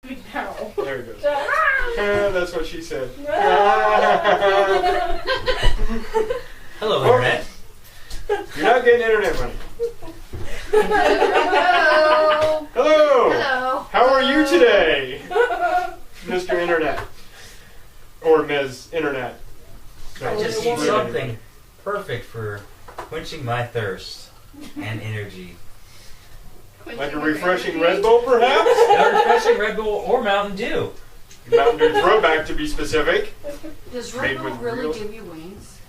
No. There it goes. That's what she said. Hello, Internet. You're not getting internet money. Hello. Hello. Hello. How are you today, Mr. Internet? Or Ms. Internet? I just need something perfect for quenching my thirst and energy. Like a refreshing Red Bull, perhaps? A refreshing Red Bull or Mountain Dew. Mountain Dew throwback, to be specific. Does Made Red Bull with really real- give you wings?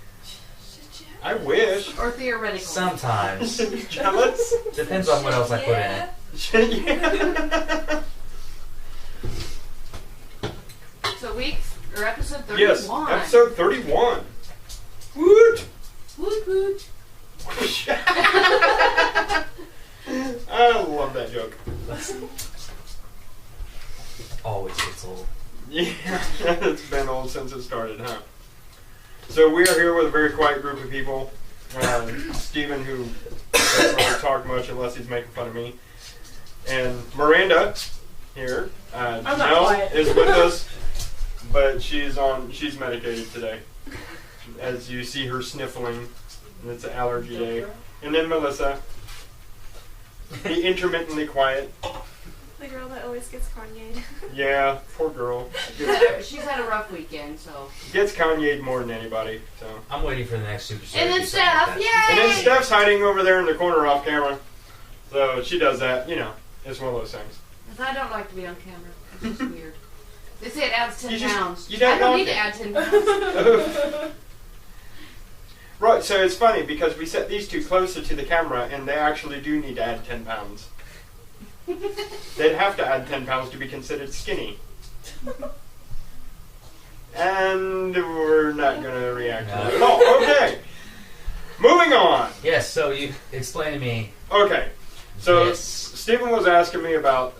I wish. Or theoretically? Sometimes. Jealous? Depends on what else I put in it. Yeah. So weeks, or episode 31. Yes, episode 31. Woot! Woot woot. I love that joke. Always gets old. Yeah, it's been old since it started, huh? So we are here with a very quiet group of people. Stephen, who doesn't really talk much unless he's making fun of me. And Miranda, here. I'm not Mel quiet. is with us, but she's medicated today. As you see her sniffling, and it's an allergy day. And then Melissa, the intermittently quiet. The girl that always gets Kanye'd. Yeah, poor girl. She's had a rough weekend, so. Gets Kanye'd more than anybody. So. I'm waiting for the next Super Star. And then Steph, yay! And then Steph's hiding over there in the corner off camera. So she does that, you know. It's one of those things. I don't like to be on camera. It's just weird. They say it adds 10 pounds. you don't I don't know need to it. add 10 pounds. Right, so it's funny because we set these two closer to the camera and they actually do need to add 10 pounds. They'd have to add 10 pounds to be considered skinny. And we're not going to react to that at all. Okay. Moving on. Yes, so you explain to me. Okay. So Yes. Stephen was asking me about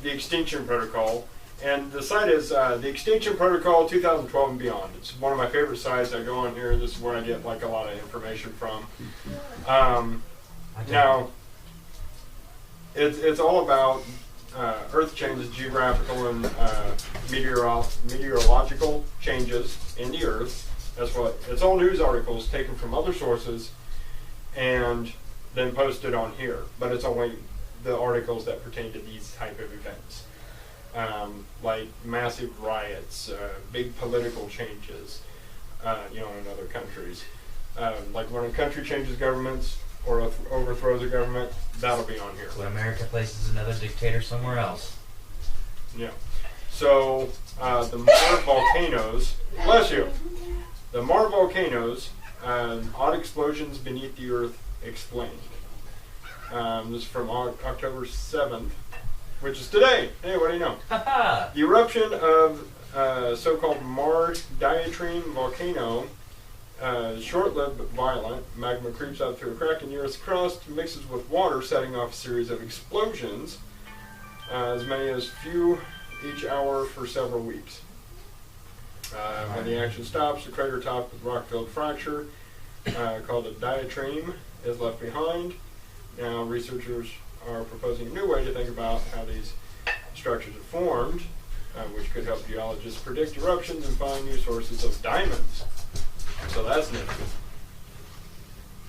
the Extinction Protocol. And the site is the Extinction Protocol 2012 and Beyond. It's one of my favorite sites. I go on here. This is where I get like a lot of information from. Now, it's all about Earth changes, geographical and meteorological changes in the Earth. That's what it's all news articles taken from other sources and then posted on here. But it's only the articles that pertain to these type of events. Like massive riots, big political changes, in other countries. Like when a country changes governments or overthrows a government, that'll be on here. When America places another dictator somewhere else. Yeah. So the Mar volcanoes, bless you. The Mar volcanoes, odd explosions beneath the Earth explained. This is from October 7th. Which is today. Hey, what do you know? The eruption of so-called Mar diatreme volcano, short-lived but violent. Magma creeps out through a crack in the Earth's crust, mixes with water, setting off a series of explosions, as many as few each hour for several weeks. When the action stops, the crater top with rock-filled fracture, called a diatreme, is left behind. Now, researchers are proposing a new way to think about how these structures are formed, which could help geologists predict eruptions and find new sources of diamonds. So that's new.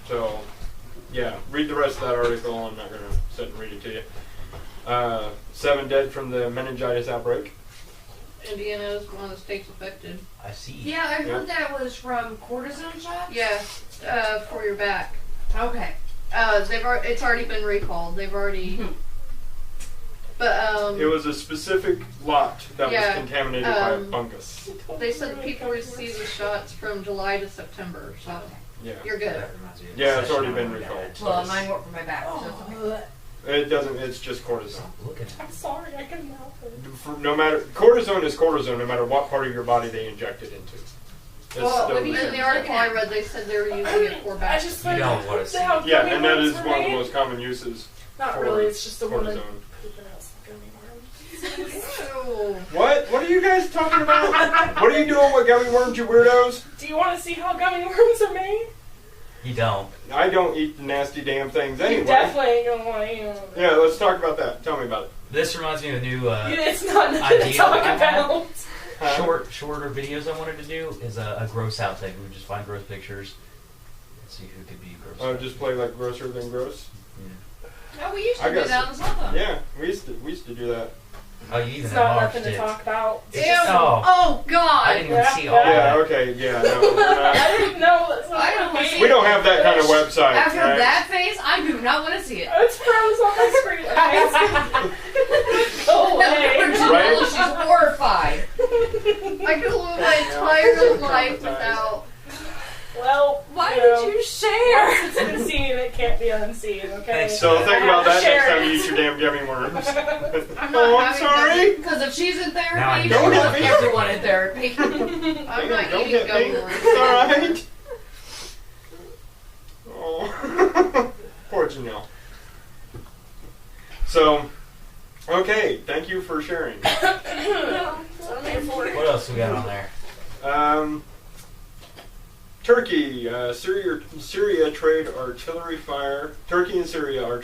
So, yeah, read the rest of that article. I'm not going to sit and read it to you. 7 dead from the meningitis outbreak. Indiana is one of the states affected. I see. Yeah, I heard that was from cortisone shots? Yeah, for your back. Okay. It's already been recalled. They've already. But It was a specific lot that was contaminated by a fungus. they said people received the shots from July to September, so Yeah. you're good. That reminds me of Yeah, the it's session already been on my recalled. dad's Well, place. mine worked for my back, so it's okay. It doesn't, it's just cortisone. Look at I'm sorry, I couldn't help it. No matter, cortisone is cortisone no matter what part of your body they inject it into. It's Well, still when you- In the article I read, they said they were using it for I back. just You like don't want to see. how yeah, gummy and that worms is were one of the made. most common uses. Not for really, it's just the woman cortisone. pooping out some gummy worms. Ew. What? What are you guys talking about? What are you doing with gummy worms, you weirdos? Do you want to see how gummy worms are made? You don't. I don't eat the nasty damn things You anyway. definitely ain't gonna want to eat them. Yeah, let's talk about that. Tell me about it. This reminds me of a new It's not nothing to idea talk I have. about. shorter videos I wanted to do is a gross out thing. We would just find gross pictures and see who could be gross. Oh, just play like grosser than gross. Yeah. Oh, we used I to do guess- that on the cell phone. Yeah, we used to do that. Oh, you even It's not enlarged nothing to it. talk about. It's Ew. just- oh, Oh, I God. didn't even Yeah, see all Yeah. that. Okay. Yeah. No. We're not. I didn't know that's what I don't mean. see We don't have that kind of website. After right? that face, I do not want to see it. It's froze on my screen. Okay. Go away. Janelle, she's horrified. I could live my entire life without. Well, Why you know, did you share? once it's been seen, it can't be unseen, okay? Thanks. So think about that Share next time it. you eat your damn gummy worms. I'm Oh, not I'm sorry. Because if she's in Now I therapy, know. she wants everyone in therapy. I'm not Don't eating get gummy me. worms. It's alright. Oh. Poor Janelle. So, okay, thank you for sharing. No, that's what I'm here for. What else we got on there? Turkey, Syria trade artillery fire. Turkey and Syria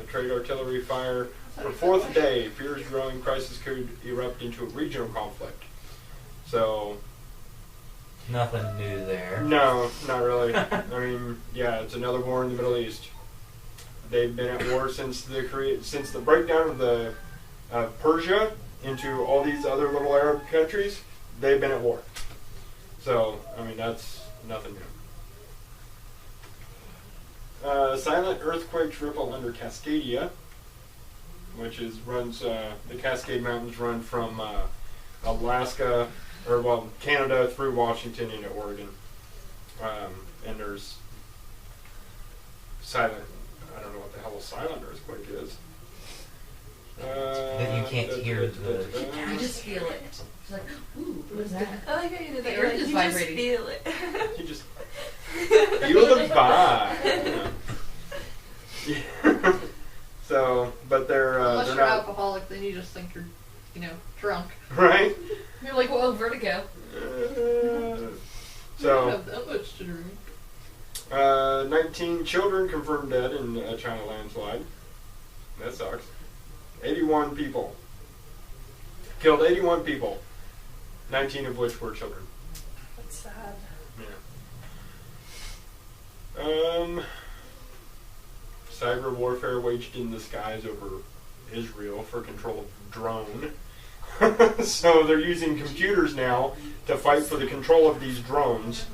trade artillery fire for fourth day. Fears growing crisis could erupt into a regional conflict. So, Nothing new there. no, not really. I mean, yeah, it's another war in the Middle East. They've been at war since the breakdown of the Persia into all these other little Arab countries. They've been at war. So, I mean, that's nothing new. Silent earthquakes ripple under Cascadia, which runs the Cascade Mountains run from Alaska, Canada through Washington into Oregon, and there's silent. I don't know what the hell a silent earthquake is. That you can't hear the- I just feel it. It's like, ooh, what is that? I like how you did that. The You're earth like, is you just vibrating. feel it. You just feel the vibe. Yeah. So, but they're Unless they're you're not alcoholic, then you just think you're, drunk. right. You're like, well, vertigo. Uh, You so, don't have that much to drink. 19 children confirmed dead in a China landslide. That sucks. 81 people. Killed 81 people. 19 of which were children. That's sad. Yeah. Cyber warfare waged in the skies over Israel for control of drone. So they're using computers now to fight for the control of these drones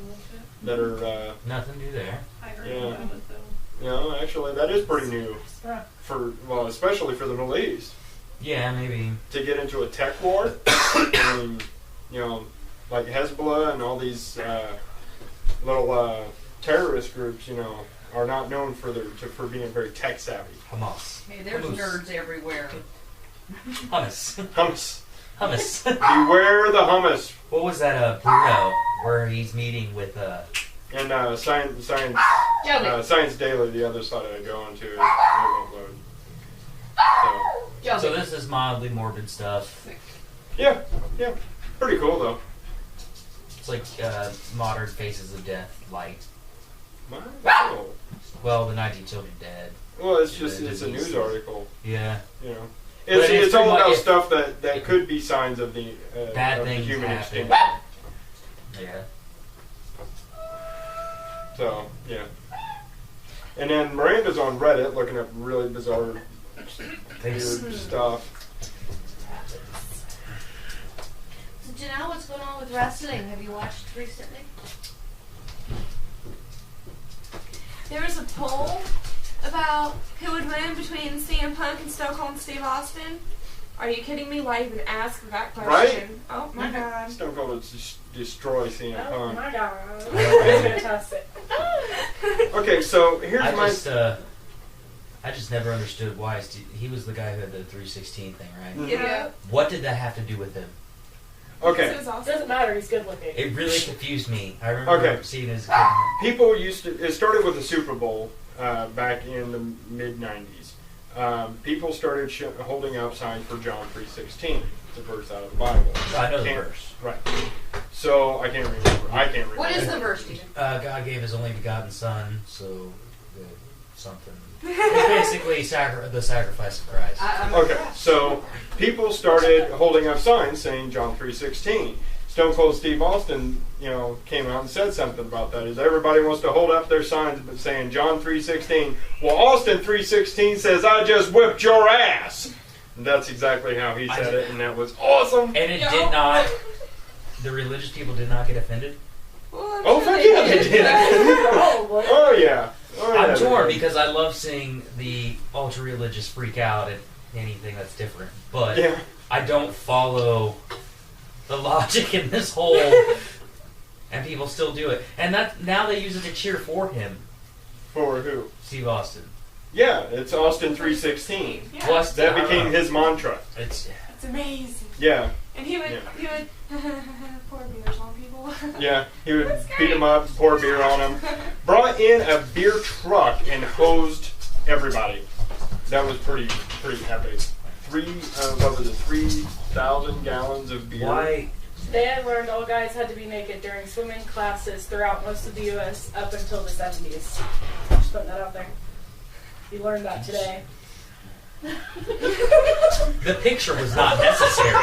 that are, Nothing new there. I heard Yeah. about it, though. actually that is pretty new Yeah. especially for the Middle East. Yeah, maybe. To get into a tech war, I mean, like Hezbollah and all these little terrorist groups, are not known for being very tech savvy. Hamas. Hey, there's Hummus. nerds everywhere. Hummus. Hummus. Hummus. Beware the hummus. What was that, Pluto, where he's meeting with, And Science Daily, the other side I go onto, it won't load. So, So this is mildly morbid stuff. yeah, pretty cool though. It's like, modern Faces of Death light. Wow. Well, the 19 children dead. Well, it's Yeah, just it's a disease. news article. Yeah. It's But it's all pretty about much- stuff that could be signs of the Bad of the things human happen. extinction. Yeah. So yeah. And then Miranda's on Reddit looking up really bizarre, weird stuff. So, Janelle, what's going on with wrestling? Have you watched recently? There was a poll about who would win between CM Punk and Stone Cold Steve Austin. Are you kidding me? Why even ask that question? Right? Oh my god. Stone Cold would destroy CM Oh Punk. my god. Okay. That's fantastic. Okay, so here's I just never understood why. He was the guy who had the 316 thing, right? Yeah. What did that have to do with him? Okay. It was It awesome. doesn't matter, he's good looking. It really confused me. I remember Okay. seeing his kid. People it started with the Super Bowl back in the mid-90s. People started holding up signs for John 3:16, the verse out of the Bible. I know the Can't- verse. Right. So I can't remember. What is the verse, Stephen? God gave his only begotten Son, so something. It's basically the sacrifice of Christ. Okay, so people started holding up signs saying John 3:16. Stone Cold Steve Austin, came out and said something about that. Is everybody wants to hold up their signs saying John 3:16. Well, Austin 3:16 says, "I just whipped your ass." And that's exactly how he said it, and that was awesome. And it did not. The religious people did not get offended. Well, Oh, fuck yeah, they did. Oh, yeah. Oh, yeah, I'm torn they did. because I love seeing the ultra religious freak out at anything that's different, but Yeah. I don't follow the logic in this whole. And people still do it, and that now they use it to cheer for him, For who? Steve Austin. Yeah, it's Austin 3:16. Yeah. Plus, That became his mantra. It's It's amazing. Yeah, And he would pour beers on people. yeah. He would That's beat great. him up, pour beer on him. Brought in a beer truck and hosed everybody. That was pretty epic. 3,000 gallons of beer. why. They had learned all guys had to be naked during swimming classes throughout most of the U.S. up until the 70s. Just putting that out there. You learned that today. The picture was not necessary.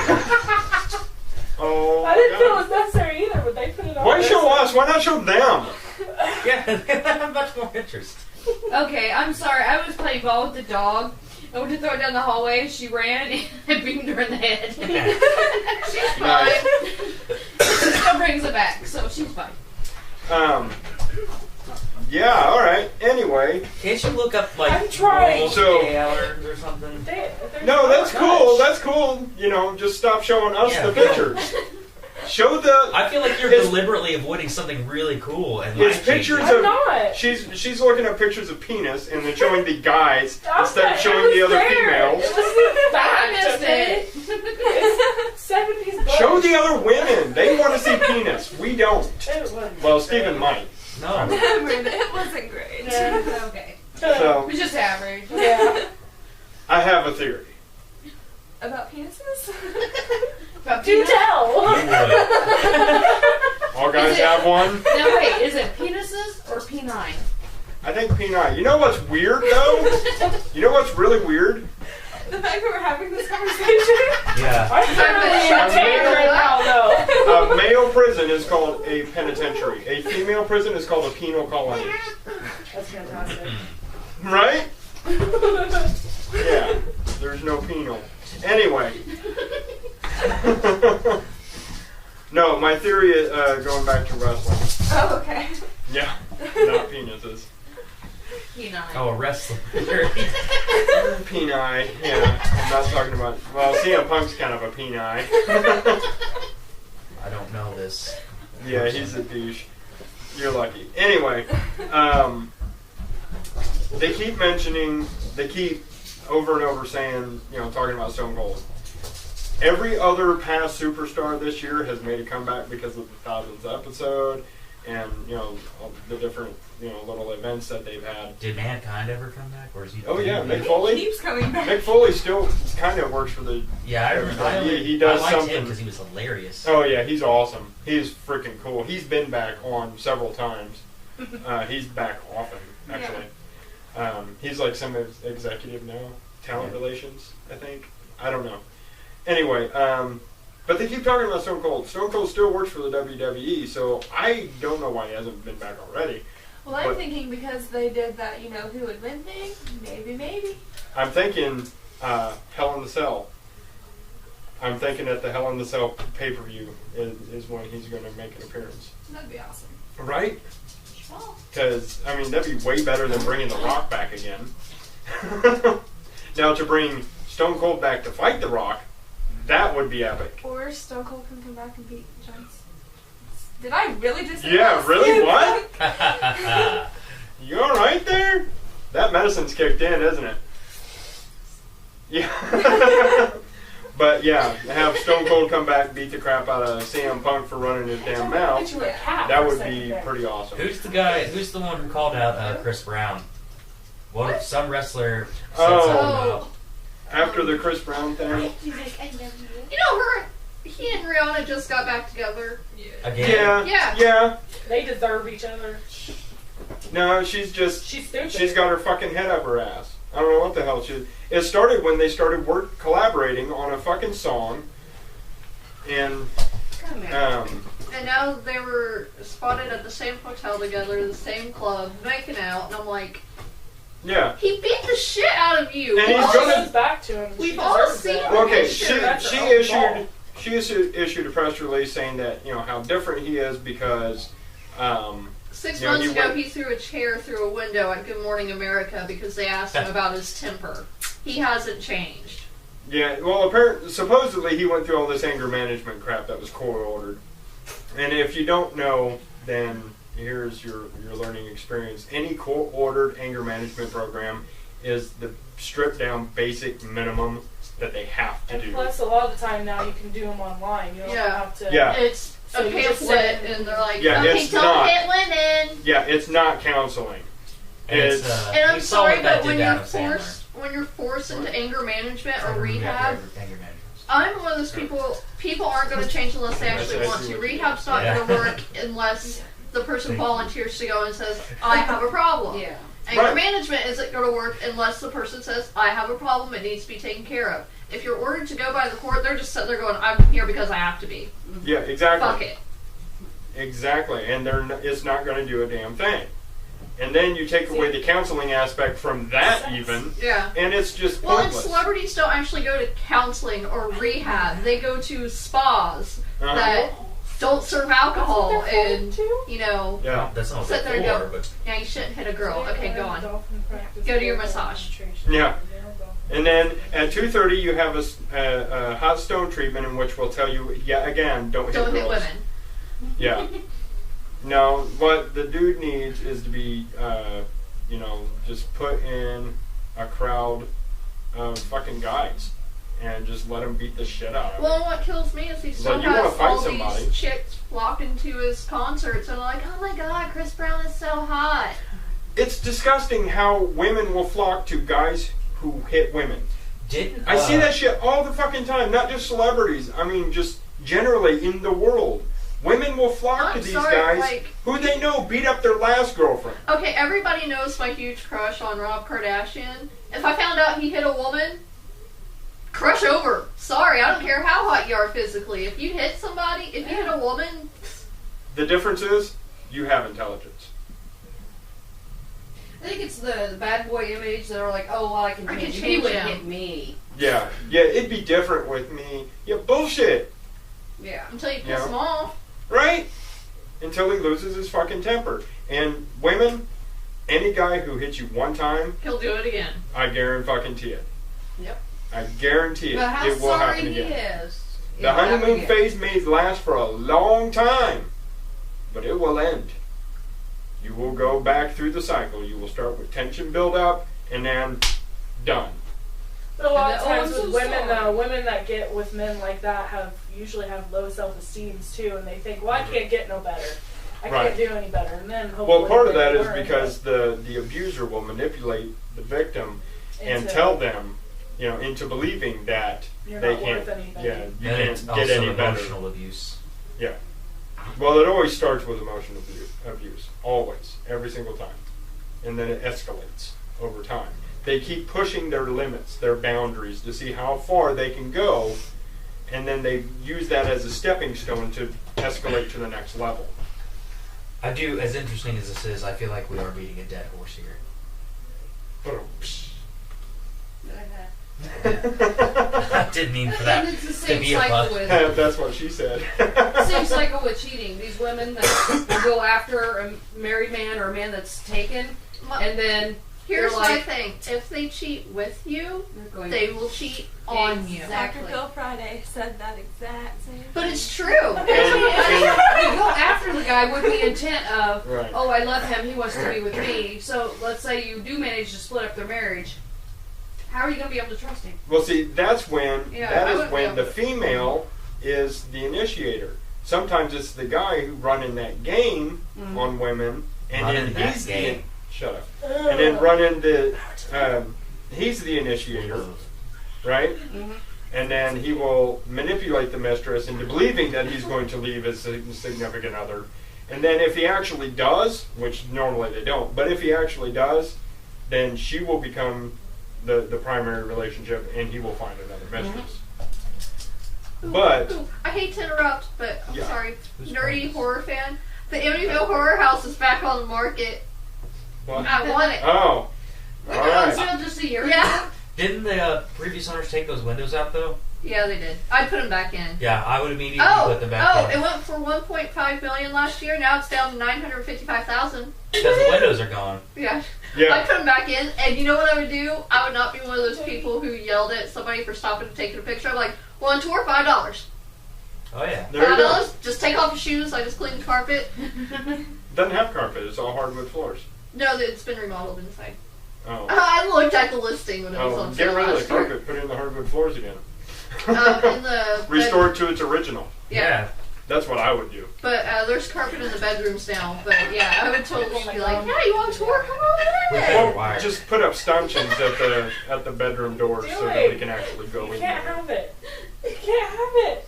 Oh, I didn't feel it God. was necessary either, but they put it on. Why there. show us? Why not show them? Yeah, they have much more interest. Okay, I'm sorry. I was playing ball with the dog. I went to throw it down the hallway. She ran and I beamed her in the head. She's fine. She still brings it back, so she's fine. Yeah, alright. Anyway. Can't you look up like I'm trying. normal So- day hours or something? No, that's Oh my cool. gosh. That's cool. Just stop showing us Yeah. the pictures. Show the I feel like you're His- deliberately avoiding something really cool and his life-changing. pictures I'm of not. she's looking at pictures of penis and then showing the guys Stop instead it. of showing It the was other there. females. It was the I fact, missed okay? it. It's 70s bush. Show the other women. They want to see penis. We don't. It wasn't Well, great. Stephen might. No. It wasn't great. Yeah. Okay. It So was just average. Yeah. I have a theory. About penises? About Do peanuts? tell. You would. All guys Is it- have one. Now wait, is it penises or P9? I think P9. You know what's weird though? You know what's really weird? The fact that we're having this conversation. Yeah. I'm thoroughly entertained right now, though. A male prison is called a penitentiary. A female prison is called a penal colony. That's fantastic. Right? Yeah. There's no penal. Anyway. No, my theory is going back to wrestling. Oh, okay. Yeah. Not penises. P9. Oh, a wrestler. Peni. Yeah. I'm not talking about. Well, CM Punk's kind of a peni. I don't know this. Yeah, he's a douche. You're lucky. Anyway, they keep over and over saying, talking about Stone Cold. Every other past superstar this year has made a comeback because of the 1000th episode and, the different, little events that they've had. Did Mankind ever come back, or is he? Oh, yeah, Mick He Foley. keeps coming back. Mick Foley still kind of works for the... Yeah, I remember. He does I liked something. him because he was hilarious. Oh, yeah, he's awesome. He's freaking cool. He's been back on several times. He's back often, actually. He's like some executive now. Talent relations, I think. I don't know. Anyway, but they keep talking about Stone Cold. Stone Cold still works for the WWE, so I don't know why he hasn't been back already. Well, I'm But- thinking because they did that, who would win thing. Maybe. I'm thinking Hell in the Cell. I'm thinking at the Hell in the Cell pay-per-view is when he's going to make an appearance. That'd be awesome. Right? Well, Because, that'd be way better than bringing The Rock back again. Now, to bring Stone Cold back to fight The Rock, that would be epic. or Stone Cold can come back and beat John. Did I really just say Yeah, that? really? What? You alright there? That medicine's kicked in, isn't it? Yeah. But yeah, have Stone Cold come back, beat the crap out of CM Punk for running his damn mouth. You were a cat That for a would second be there. pretty awesome. Who's the guy? Who's the one who called out Chris Brown? What? Some wrestler said Oh. something about. After the Chris Brown thing? He's like, I love you. He and Rihanna just got back together. Again. Yeah. Yeah. Yeah. They deserve each other. No, she's stupid. she's got her fucking head up her ass. I don't know what the hell it started when they started collaborating on a fucking song, and And now they were spotted at the same hotel together, the same club, making out, and I'm like, yeah. he beat the shit out of you. And Well, he's she gonna- goes back to him. We've She all deserves seen it. it. Okay, Sure, that's she her own fault. issued a press release saying that how different he is because 6 You know, months he ago, went- he threw a chair through a window at Good Morning America because they asked him about his temper. He hasn't changed. yeah, well, supposedly he went through all this anger management crap that was court ordered. And if you don't know, then here's your learning experience. Any court ordered anger management program is the stripped down basic minimum that they have to And do. plus, a lot of the time now you can do them online. You don't Yeah. have to. Yeah. It's So a you just pamphlet, sit and they're like, Yeah, okay, it's don't not. hit women. Yeah, it's not counseling. It's And I'm we saw sorry, what that but did when to you're Adam Sandler. when you're forced into anger management or Anger rehab, management. I'm one of those people. People aren't going to change unless they actually want to. Rehab's not Yeah. going to work unless the person volunteers to go and says, "I have a problem." Yeah. Anger Right. management isn't going to work unless the person says, "I have a problem. It needs to be taken care of." If you're ordered to go by the court, they're just sitting there going, "I'm here because I have to be." yeah, exactly. Fuck it. Exactly, and it's not going to do a damn thing. And then you take away the counseling aspect from that even, Yeah. and it's just Well, and pointless. celebrities don't actually go to counseling or rehab. They go to spas Uh-huh. that don't serve alcohol That's what they're and, for, too? you know, Yeah. That's not Sit there and before, go. but yeah, you shouldn't hit a girl. Okay, go on. Dolphin practice. Go to your massage. Yeah. And then at 2:30 you have a hot stone treatment in which we'll tell you, again, don't hit Don't hit girls. women. Yeah. No, what the dude needs is to be, just put in a crowd of fucking guys and just let them beat the shit out of him. Well, what kills me is he still Like, you wanna has fight all somebody. these chicks flocking to his concerts and like, oh my god, Chris Brown is so hot. It's disgusting how women will flock to guys who hit women. I see that shit all the fucking time, not just celebrities. I mean, just generally in the world. Women will flock to I'm these sorry, guys like- who they know beat up their last girlfriend. Okay, everybody knows my huge crush on Rob Kardashian. If I found out he hit a woman, crush over. Sorry, I don't care how hot you are physically. If you hit somebody, if you hit a woman, The difference is, you have intelligence. I think it's the bad boy image that are like, oh, well, I can I can change him. He change would him. hit me. Yeah, it'd be different with me. Yeah, bullshit, Yeah. until you piss Yeah. him off. right? Until he loses his fucking temper. And women, any guy who hits you one time, He'll do it again. I guarantee it. Yep. I guarantee it. But how It will sorry happen he again. is. The Yeah, that honeymoon would phase may last for a long time, but it will end. You will go back through the cycle. You will start with tension build up, and then done. But a lot And of the, oh, times I'm with so women, sorry. women that get with men like that usually have low self-esteem too, and they think, well, I can't get no better. I Right. can't do any better. And then hopefully Well, part of they that is learn because the abuser will manipulate the victim and into, tell them, into believing that you're they not can't. worth anything. Yeah, you and it's can't get also any better. emotional abuse. Yeah. Well, it always starts with emotional abuse. Always. Every single time. And then it escalates over time. They keep pushing their limits, their boundaries, to see how far they can go, and then they use that as a stepping stone to escalate to the next level. I do, as interesting as this is, I feel like we are beating a dead horse here. I didn't mean for that And it's the to same be a cycle bug. with That's what she said. same cycle with cheating. These women that will go after a married man or a man that's taken, and then Here's they're my like, thing. If they cheat with you, they're going, they will cheat on you. Dr. Phil Friday said that exact same But it's true. And- you go after the guy with the intent of, Right. oh, I love him, he wants to be with me. So let's say you do manage to split up their marriage. How are you going to be able to trust him? Well, see, that's when Yeah, that I is would when be the able to- female is the initiator. Sometimes it's the guy who running that game on women, and Running then that he's game. shut up, and then running the he's the initiator, right? And then he will manipulate the mistress into believing that he's going to leave his significant other, And then if he actually does, which normally they don't, but if he actually does, then she will become the primary relationship, and he will find another mistress. But I hate to interrupt, but I'm Yeah. sorry. Who's Nerdy playing this? horror fan. The Amityville Horror House is back on the market. what? I want it. Oh, all Was it on right. sale just a year ago? Yeah. Didn't the previous owners take those windows out though? Yeah, they did. I'd put them back in. Yeah, I would immediately put them back it in. went for $1.5 million last year. Now it's down to $955,000. Because the windows are gone. Yeah. Yeah. I'd put them back in, and you know what I would do? I would not be one of those people who yelled at somebody for stopping and taking a picture. I'm like, one tour, $5. Oh yeah. There you go. $5. Just take off your shoes. I just cleaned the carpet. Doesn't have carpet. It's all hardwood floors. No, it's been remodeled inside. Oh. I looked at the listing when it was Oh, on get sale rid of the last year. carpet. Put in the hardwood floors again. In the Restore it to its original. Yeah. That's what I would do. But there's carpet in the bedrooms now. But yeah, I would totally be like, yeah, you want a tour? Come on in. Well, Well, just put up stanchions at the bedroom doors Do so that it. we can actually go You in can't there. have it. You can't have it.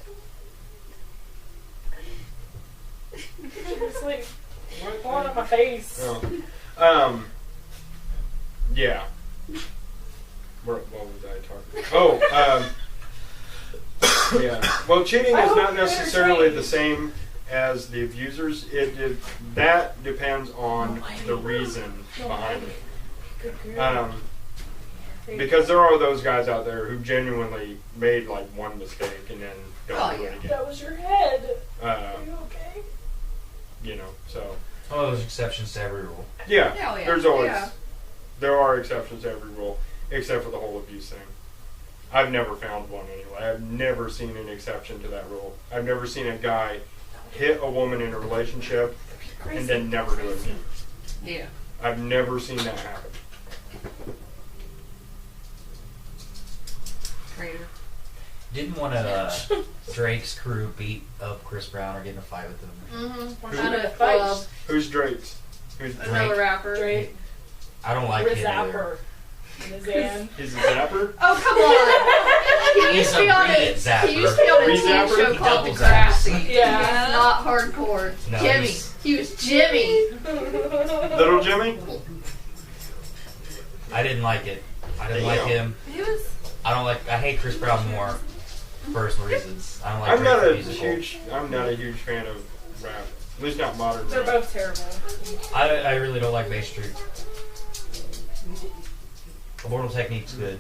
It's like falling on my face. Oh. Yeah. What was I talking about? Oh, yeah. Well, cheating I is hope not you're necessarily entertained. the same as the abusers. That depends on the reason behind it. Good girl. Because there are those guys out there who genuinely made like one mistake and then don't do it again. That was your head. Are Um, you okay? you know, so Oh, there's exceptions to every rule. yeah, Hell yeah. there's always Yeah. there are exceptions to every rule, except for the whole abuse thing. I've never found one anyway. I've never seen an exception to that rule. I've never seen a guy hit a woman in a relationship and then never do it again. Yeah. I've never seen that happen. Crater. Didn't one of Drake's crew beat up Chris Brown or get in a fight with him? Mm-hmm. Who's At gonna a fight? club. Who's Drake's? Who's Another rapper. Drake. I don't like him either. Zapper. And his Ann. He's a zapper? Oh, come on. He He's used to a be on Reddit zapper. He used to be on a Re-zapper? TV show He called double Degrassi. Yeah. He's not hardcore. No, Jimmy. he's- He was Jimmy. Little Jimmy? I didn't like it. I didn't like him. He was. I hate Chris Brown more for personal reasons. I don't like I'm Drake not the a musical. I'm not a huge fan of rap. At least not modern They're rap. both terrible. I really don't like Bay Street. Immortal Technique's good.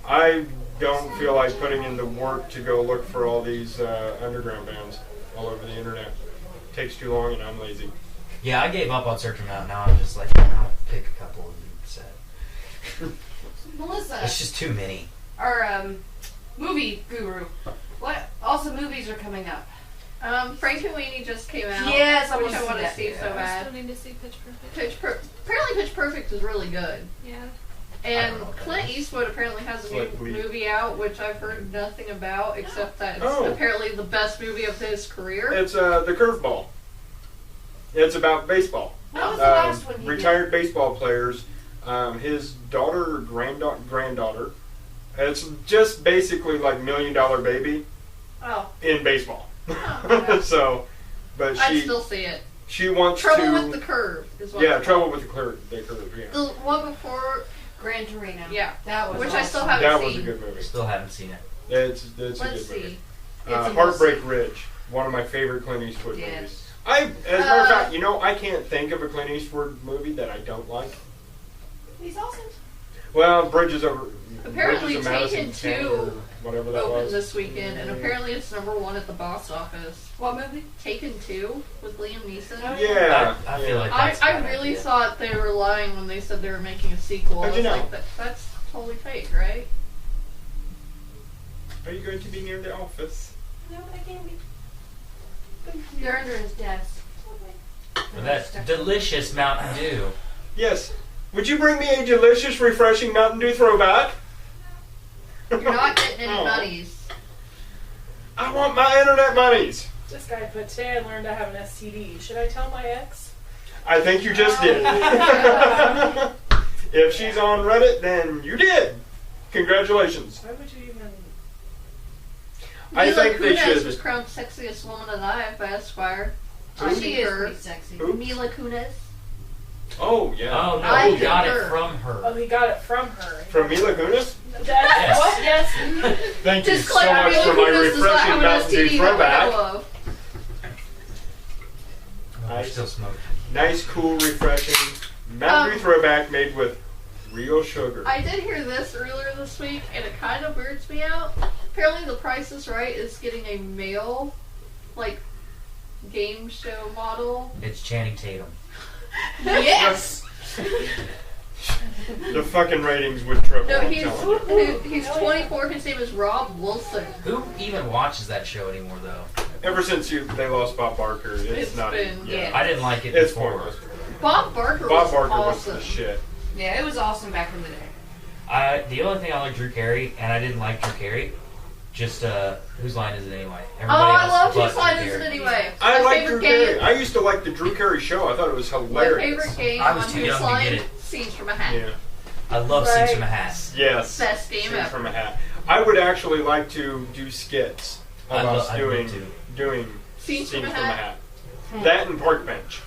I don't feel like putting in the work to go look for all these underground bands all over the internet. It takes too long and I'm lazy. Yeah, I gave up on searching them out. Now I'm just like, I'll pick a couple and set. Melissa, It's just too many. our movie guru. What awesome movies are coming up? Frankenweenie just came out. Yes, I which want to I see want to that. see so I bad. still need to see Pitch Perfect. Apparently Pitch Perfect is really good. Yeah. And don't know what that Clint is. Eastwood apparently has a new Like we- movie out, which I've heard nothing about, except that it's Oh. apparently the best movie of his career. It's The Curveball. It's about baseball. What was the last one he did? Retired baseball players. His daughter or granddaughter. It's just basically like $1 Million Baby Oh, in baseball. Oh, So, but I'd still see it. she wants Trouble to. with the Curve is what Yeah, it's Trouble called. with the Curve. Yeah. The one before, Gran Torino. yeah, That was which I still awesome. haven't That seen. was a good movie. Still haven't seen it. It's a Let's good see. movie. It's a Heartbreak Ridge, one of my favorite Clint Eastwood movies. Yes. As a matter of fact, I can't think of a Clint Eastwood movie that I don't like. He's awesome. Well, Bridges over. Apparently Bridges of Madison Taken 2 County, or whatever that Opened was. this weekend, and apparently it's #1 at the box office. What movie? Taken 2 with Liam Neeson. Yeah, I feel like I that's a bad really idea. thought they were lying when they said they were making a sequel. How'd I you was know? like, that's totally fake, right? Are you going to be near the office? No, I can't be. They're under his desk. But that delicious Mountain Dew. Yes. Would you bring me a delicious, refreshing Mountain Dew throwback? You're not getting any Aw. monies. I want my internet monies. This guy put, today I learned I have an STD. Should I tell my ex? I think you just did. If she's on Reddit, then you did. Congratulations. Why would you even... I Mila think they Kunis should. was crowned sexiest woman alive by Esquire. She is her. pretty sexy. Who? Mila Kunis. Oh yeah. Oh no, I he got did it her. from her. Oh, he got it from her. From Mila Kunis. That's what? Yes. Thank you so Disclaimer, much Mila for my Kunis does not have refreshing an Mountain Dew STD that we throwback. know of. Oh, we're still smoking. Nice, cool, refreshing Mountain Dew throwback made with real sugar. I did hear this earlier this week, and it kind of weirds me out. Apparently, The Price is Right is getting a male, like, game show model. It's Channing Tatum. Yes. The fucking ratings would triple. No, I'm he's telling you. he's 24. His name is Rob Wilson. Who even watches that show anymore, though? Ever since they lost Bob Barker, it's It's not. been- yeah. I didn't like it It's before. pointless. Bob Barker Bob was Barker awesome. was the shit. Yeah, it was awesome back in the day. The only thing I like Drew Carey, and I didn't like Drew Carey, just whose line is it anyway? Oh, I love but Whose Line Drew Is It Carey. Anyway? I My like favorite Drew game. Carey. I used to like the Drew Carey show. I thought it was My hilarious. favorite game I on was too Whose young to Line? get it. Scenes from a Hat. Yeah. I love Scenes Right. from a Hat. Yes. Best game Scenes ever. from a hat. I would actually like to do skits of us I'd love doing Scenes from a Hat. Hat. That and Park Bench.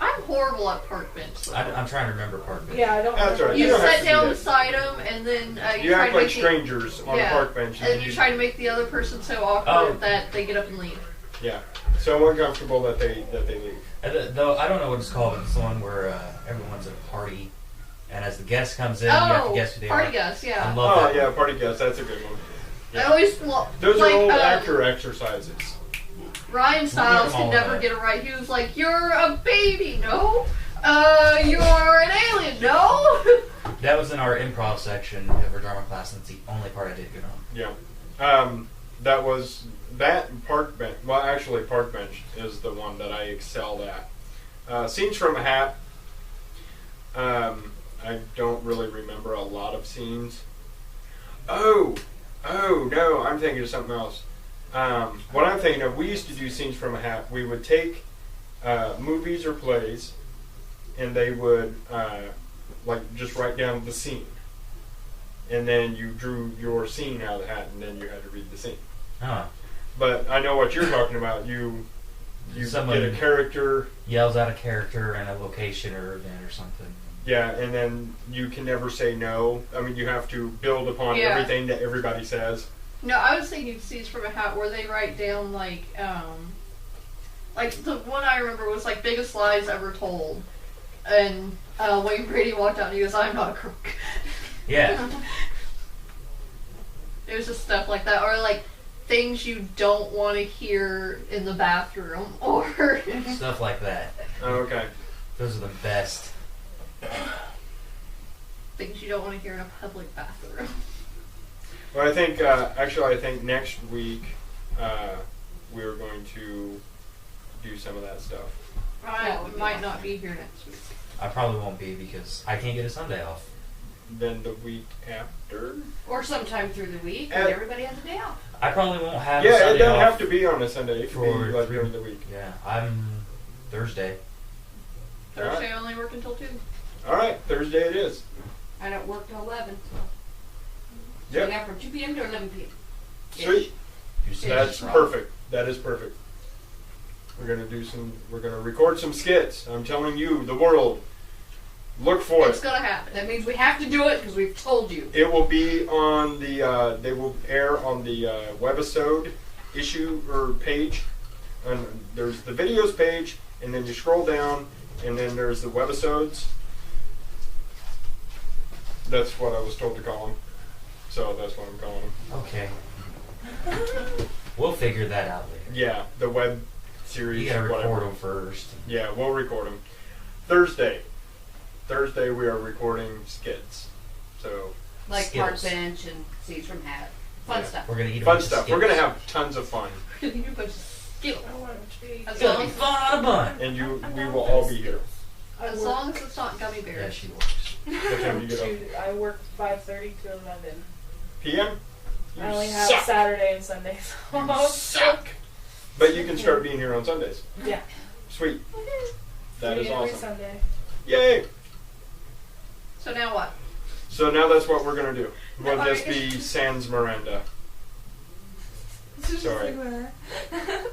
I'm horrible at park bench. Though. I'm trying to remember part of it. Yeah, I don't. That's remember. right. You don't have sit to do down that. beside them, and then You try act to like make strangers on a park bench. and you try to make the other person so awkward Oh. that they get up and leave. Yeah. So uncomfortable that they leave. Though I don't know what it's called, but it's the one where everyone's at a party, and as the guest comes in, you have to guess who they party are. guest, I yeah. love Oh that. yeah, party guest. That's a good one. I always Those like, are old actor exercises. Ryan Stiles all could never that. get it right. He was like, "You're a baby, no. You're an alien, no." That was in our improv section of our drama class, and it's the only part I did good on. Yeah. That was that and Park Bench. Well, actually, Park Bench is the one that I excelled at. Scenes from a Hat. I don't really remember a lot of scenes. Oh no, I'm thinking of something else. What I'm thinking of, we used to do Scenes from a Hat. We would take movies or plays, and they would like just write down the scene, and then you drew your scene out of the hat, and then you had to read the scene. Huh. But I know what you're talking about. You Someone get a character, yells out a character and a location or event or something. yeah, and then you can never say no. I mean, you have to build upon Yeah. everything that everybody says. No, I was thinking Scenes from a Hat where they write down like the one I remember was like biggest lies ever told, and Wayne Brady walked out and he goes, "I'm not a crook." Yeah. It was just stuff like that, or like things you don't want to hear in the bathroom, or Stuff like that. Oh, okay. Those are the best. things you don't want to hear in a public bathroom. Well, I think actually, I think next week we're going to do some of that stuff. I might not be here next week. I probably won't be because I can't get a Sunday off. Then the week after. Or sometime through the week when everybody has a day off. I probably won't have a Yeah, Sunday it doesn't off. have to be on a Sunday. It can For be like three- during the week. Yeah, I'm Thursday. Thursday I only work until 2. All right, Thursday it is. I don't work till 11, so. Yep. So yeah, from 2 p.m. to 11 p.m. Sweet. You see That's wrong. perfect. That is perfect. We're gonna record some skits. I'm telling you, the world, look for It's it. gonna happen. That means we have to do it because we've told you. It will be on the. They will air on the webisode issue or page. And there's the videos page, and then you scroll down, and then there's the webisodes. That's what I was told to call them. So that's what I'm calling them. Okay. We'll figure that out later. Yeah, the web series. You gotta whatever. record them first. Yeah, we'll record them. Thursday we are recording skits. So Like Park Skittles. Bench and Seeds from Hat. Fun Yeah. stuff. We're gonna eat a fun bunch of stuff. We're gonna Skittles. have tons of fun, You do a bunch of Skittles. I want it to be. As It's gonna long be fun on a bun. and we will all be here. As long as it's not gummy Yeah, bears. she works. What time do you get up? I work 5:30 to 11. PM. You I only have suck. Saturday and Sundays. You suck. But you can start being here on Sundays. Yeah. Sweet. That is Every awesome. Sunday. Yay! So now what? So now that's what we're gonna do. We'll Alright. just be Sans Miranda. Sorry.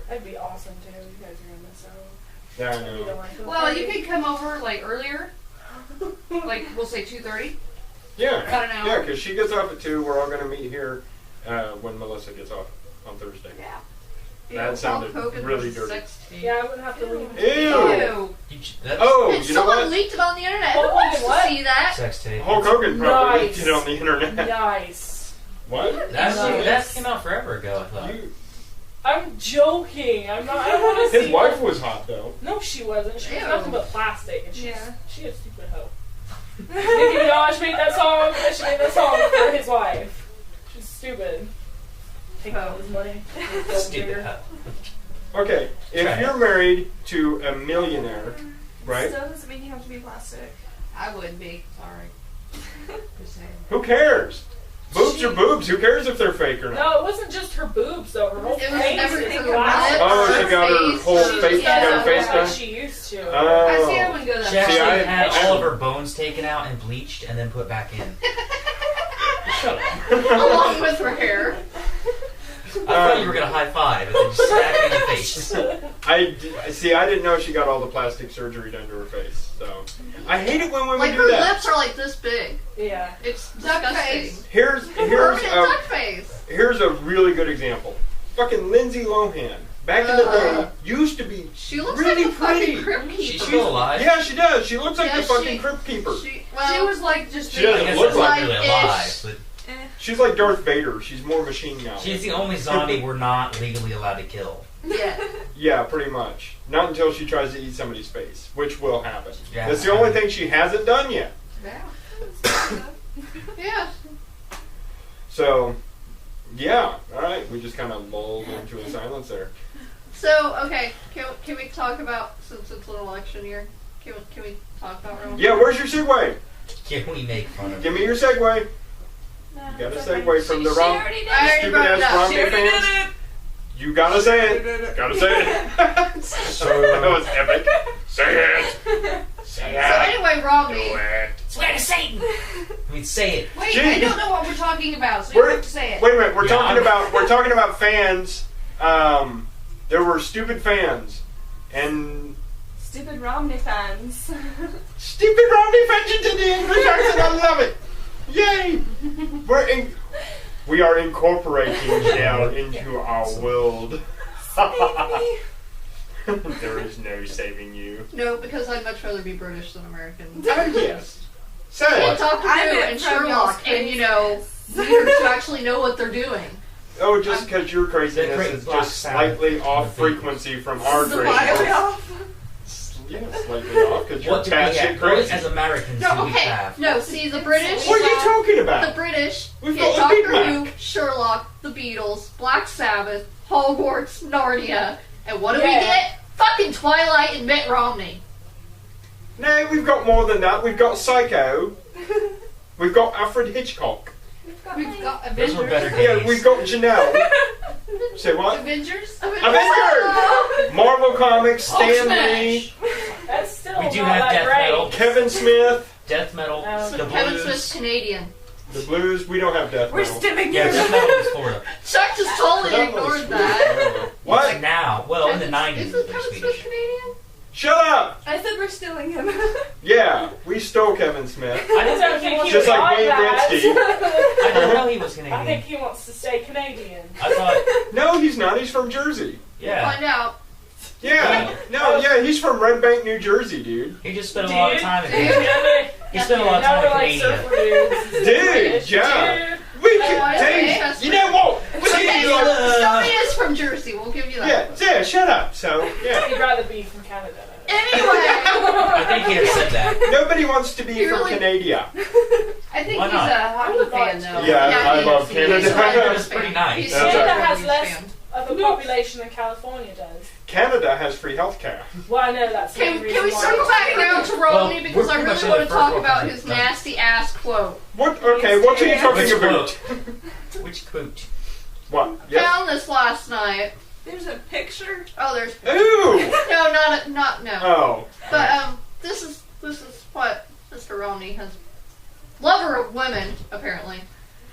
That'd be awesome too. You guys are gonna miss out. Yeah, I You don't know. like them. Well, you could come over like earlier, like we'll say 2:30. Yeah. About an hour. Yeah, because she gets off at 2. We're all going to meet here when Melissa gets off on Thursday. Yeah. That sounded really dirty. Sex tape. Yeah, I wouldn't have to leave. Ew! Ew. That's Oh, And you know someone what? leaked it on the internet. Hulk Who wants Hogan what? to see that? sex tape. Hulk Hogan probably leaked Nice. it on the internet. Nice. What? That came out forever ago, I thought. You, I'm joking. I'm not. I don't want to see. his wife was hot, though. No, she wasn't. She was Ew. nothing but plastic, and she Yeah. she a stupid hoe. Nicki Minaj made that song. She made that song for his wife. She's stupid. Take all his money. Stupid hoe. Okay, if Right. you're married to a millionaire, right? Still doesn't mean you have to be plastic. I would be. Sorry. Just saying. Who cares? Boobs are boobs. Who cares if they're fake or not? No, it wasn't just her boobs though. Her whole It was face everything. was Her plastic. lips, Oh, she got her face, whole face, she got her Yeah, face like done? she used to. I see. I Oh. wouldn't go that She far. actually I- had I- all of her bones taken out and bleached and then put back in. Shut up. Along with her hair. I thought you were gonna high five and then just smack me in the face. I didn't know she got all the plastic surgery done to her face. So I hate it when women Like do her that. lips are like this big. Yeah. It's Duck disgusting. face. Here's Permanent duck face. here's a really good example. Fucking Lindsay Lohan, back in the day, used to be She looks really like a pretty. fucking crypt keeper. She's still alive. Yeah, she does. She looks like Yeah, the fucking she- crypt keeper. She was like just. She doesn't I guess look that's not like really like-ish. alive, but She's like Darth Vader. She's more machine now. she's the only zombie we're not legally allowed to kill. Yeah. Yeah, pretty much. Not until she tries to eat somebody's face, which will happen. Yeah. That's the only thing she hasn't done yet. Yeah. Yeah. So, yeah. All right. We just kind of lulled into a silence there. So, okay, can we talk about, since it's an election year, can we talk about Rome? Yeah. Where's your segue? Can we make fun of Give her? me your segue. No, You got a it's okay. segue from the She wrong already did. I already stupid brought it ass up. Romney She already fans. You gotta say it. Gotta say it. So, That was epic. Say it. Say So it. anyway, Romney. Do it. swear to Satan! I mean, say it. Wait, Jeez. I don't know what we're talking about, so you We're- have to say it. Wait a minute. We're Yeah, talking about fans. There were stupid fans Stupid and Romney fans. stupid Romney fans into the English accent. I love it. Yay! We are incorporating now into our world. There is no saving you. No, because I'd much rather be British than American. Oh yes. Say And it. Doctor I Who meant and from y'all's Sherlock, and you know, readers who actually know what they're doing. Oh, just because your craziness They're is Black just Sabbath. slightly off frequency from our The wildly craziness. off. Yeah, slightly off because you're What do we have? batshit What crazy. as Americans do No, we okay, have? no. See, the British. What are you talking The about? British We've get got a Big Doctor Who, Mac. Sherlock, the Beatles, Black Sabbath, Hogwarts, Narnia, and what do we Yeah. get? Fucking Twilight and Mitt Romney. No, we've got more than that. We've got Psycho. We've got Alfred Hitchcock. We've got Those Avengers. were better days. Yeah, we've got Janelle. Say what? Avengers. Avengers! Marvel Comics, Stan Lee, That's still We do not have that death great. metal. Kevin Smith, Death metal, So the Kevin blues. Smith's Canadian. the Blues. We don't have death We're metal. stimming Yeah, you. death metal is Florida. Chuck just totally That was ignored sweet. that. What? Now, well, in the 90s, Isn't they're Kevin Smith Swedish. Canadian? Shut up! I said we're stealing him. Yeah, we stole Kevin Smith. I I didn't don't think he Just would like want Wayne that. I didn't know he was I think Canadian. he wants to stay Canadian. I thought, No, he's not. He's from Jersey. yeah. Find out. Yeah. No, yeah, he's from Red Bank, New Jersey, dude. He just spent a lot of time in Dude, Canada. He spent a lot of now time we're in like Canada. surfer dudes. Dude, yeah. Dude. We Oh, I can, see. dude, you know what? We Somebody can, like, somebody is from Jersey. We'll give you that. yeah, shut up. So, yeah. He'd rather be from Canada. Anyway, I think he has said that. Nobody wants to be You from really- Canada. I think Why he's not? a hockey fan, though. Yeah, Yeah, I he love is. Canada. He's a Canada's fan. pretty nice. He's That's a Canada right. has Rangers less fan. of a population than California does. Canada has free health care. Well, I know that's the Can reason we why circle back around to Romney Well, because we're I pretty much really in want the to talk first about one. his nasty ass quote. What? Okay, what are you talking Which about? Which quote? What? Yes. Found this last night. There's a picture. Oh, there's Ooh! no, not no. Oh. But this is what Mr. Romney has. Lover of women, apparently.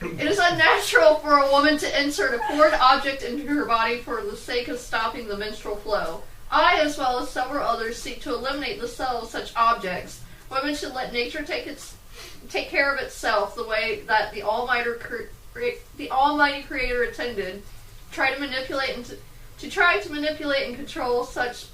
It is unnatural for a woman to insert a foreign object into her body for the sake of stopping the menstrual flow. I, as well as several others, seek to eliminate the sale of such objects. Women should let nature take care of itself the way that the Almighty Creator intended. Try to manipulate and control such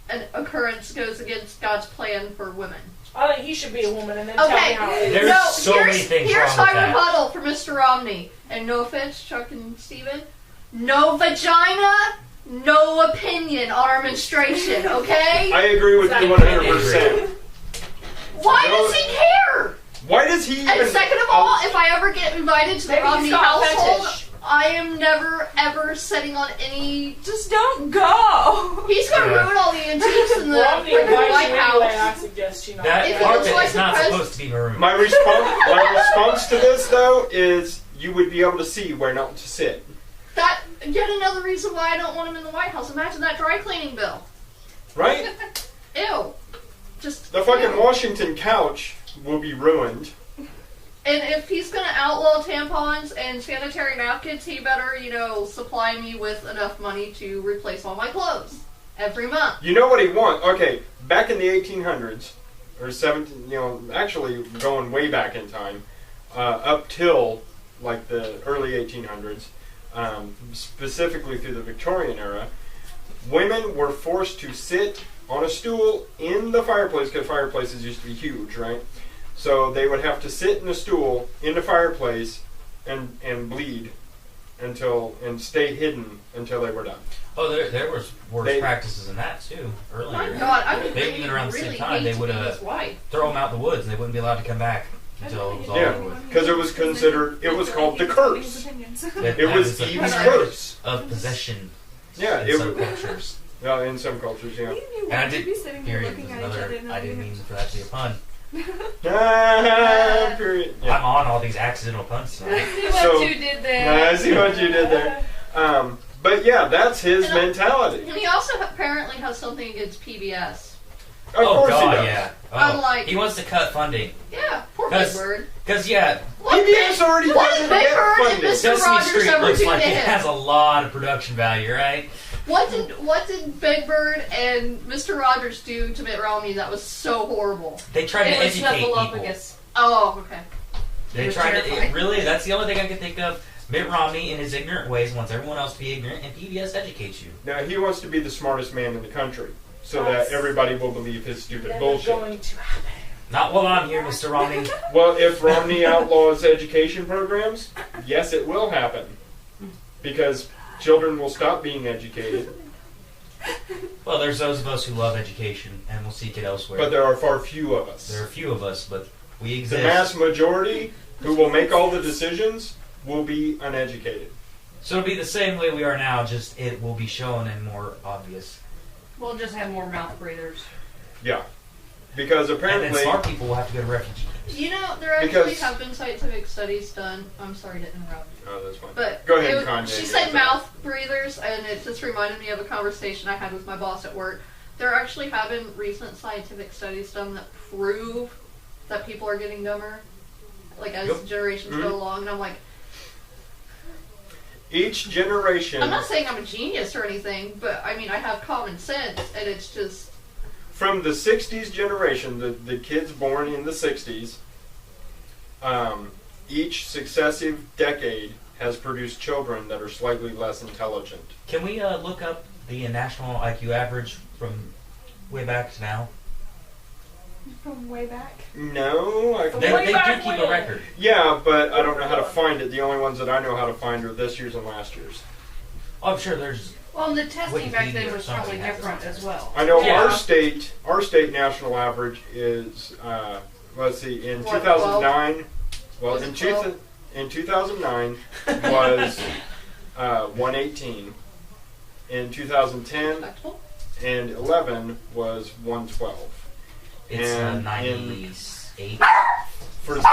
an occurrence goes against God's plan for women. I think he should be a woman and then tell me how it is. There's so many things Here's wrong my with that. rebuttal for Mr. Romney. And no offense, Chuck and Steven. No vagina, no opinion on our menstruation, okay? I agree with you 100%. Why does he care? Why does he even... And second of all, if I ever get invited to the Maybe Romney he's got household, fetish. I am never, ever sitting on any... Just don't go. He's going to Yeah. ruin all the antiques in the Romney freaking invites White you anyway, I House. suggest you not. That If he carpet looks like is not the supposed to be maroon. My response to this, though, is you would be able to see where not to sit. That, yet another reason why I don't want him in the White House. Imagine that dry cleaning bill. Right? Ew. Just... The fucking ew. Washington couch will be ruined. And if he's going to outlaw tampons and sanitary napkins, he better, supply me with enough money to replace all my clothes every month. You know what he wants? Okay, back in the 1800s, or 17, actually going way back in time, up till like the early 1800s, specifically through the Victorian era, women were forced to sit on a stool in the fireplace, because fireplaces used to be huge, right? So they would have to sit in a stool in the fireplace and bleed and stay hidden until they were done. Oh, there was worse practices than that too. Oh my Earlier, God, I would maybe even around the really same time, hate they to would be his wife. throw them out in the woods, and they wouldn't be allowed to come back until it was all Yeah, over with. because it was considered, it was called the curse. It was a Eve's curse curse. of possession. Yeah, in it some was. cultures. Yeah, in some cultures, yeah. And I did. be sitting there Period. looking Was at each other another. and I didn't not mean for that to be a pun. Period. I'm Yeah. on all these accidental puns tonight. See what So- you did there. I see what you did there. But yeah, that's his mentality. And he also apparently has something against PBS. Of Oh course he God, does. yeah. Unlike- He wants to cut funding. Yeah, poor Big Bird. Because yeah, PBS already What doesn't did Big get Bird and funding. Mr. Sesame Rogers Street ever looks do like to it him? has a lot of production value, right? What did Big Bird and Mr. Rogers do to Mitt Romney that was so horrible? They tried to It was educate people. Snuffleupagus. Oh, okay. They was tried to. terrifying. Really, that's the only thing I can think of. Mitt Romney, in his ignorant ways, wants everyone else to be ignorant, and PBS educates you. Now, he wants to be the smartest man in the country, so That's that everybody will believe his stupid Never bullshit. going to happen. Not while I'm here, Mr. Romney. Well, if Romney outlaws education programs, yes, it will happen. Because children will stop being educated, Well, there's those of us who love education, and will seek it elsewhere. but there are far few of us. There are a few of us, but we The exist. mass majority who will make all the decisions will be uneducated. So it'll be the same way we are now, just it will be shown and more obvious. We'll just have more mouth breathers. Yeah. Because And then apparently... smart people will have to go to refugee. There actually Because- have been scientific studies done. I'm sorry to interrupt. Oh, that's fine. But Go ahead, it was- Kanye. she said mouth breathers, and it just reminded me of a conversation I had with my boss at work. There actually have been recent scientific studies done that prove that people are getting dumber, like as Yep. generations Mhm. go along. And I'm like, Each generation... I'm not saying I'm a genius or anything, but I mean I have common sense, and it's just From the 60s generation, the kids born in the 60s, each successive decade has produced children that are slightly less intelligent. Can we look up the national IQ average from way back to now? From way back. No, I They, Way they do back keep a when? record. yeah, but I don't know how to find it. The only ones that I know how to find are this year's and last year's. Oh, I'm sure there's. Well, the testing back Wikipedia then or was probably something has different it. as well. I know Yeah. our state national average is let's see, in What, 2009. Well, Was in it 12? in 2009 was 118. In 2010 respectful. and 11 was 112. It's And 98. For this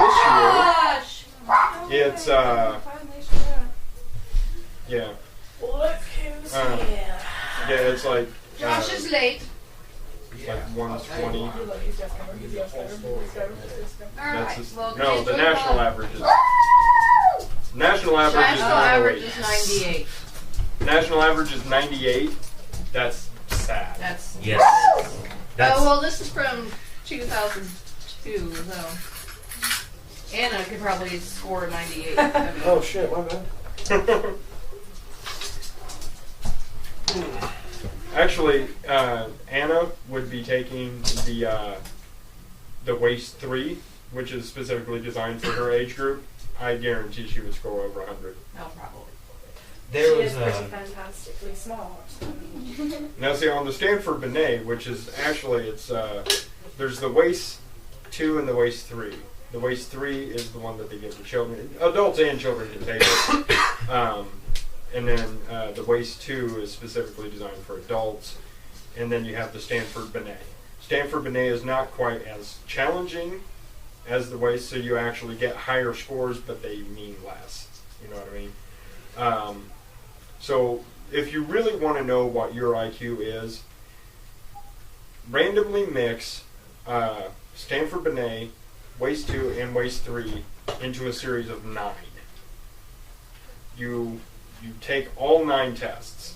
year, Gosh! it's yeah, Look who's Uh, here. yeah, it's like Josh is late. like one's 20. You look, he's just coming. He's just coming. He's coming. He's coming. That's Alright, just, well, no, just the move national on. average is national average is National average 98. is 98. National average is 98. That's sad. That's Yes. That's Oh well, this is from 2002, so Anna could probably score a 98. I mean, Oh shit, my bad. Actually, Anna would be taking the Waste 3, which is specifically designed for her age group. I guarantee she would score over 100. no, probably. there She was is pretty fantastically small. So. Now, see, on the Stanford Binet, which is actually, there's the Waste 2 and the Waste 3. The Waste 3 is the one that they give to children. Adults and children can take it. And then the Waste 2 is specifically designed for adults. And then you have the Stanford Binet. Stanford Binet is not quite as challenging as the Waste, so you actually get higher scores, but they mean less. You know what I mean? So if you really want to know what your IQ is, randomly mix Stanford Binet, Waste 2, and Waste 3 into a series of 9. You take all 9 tests.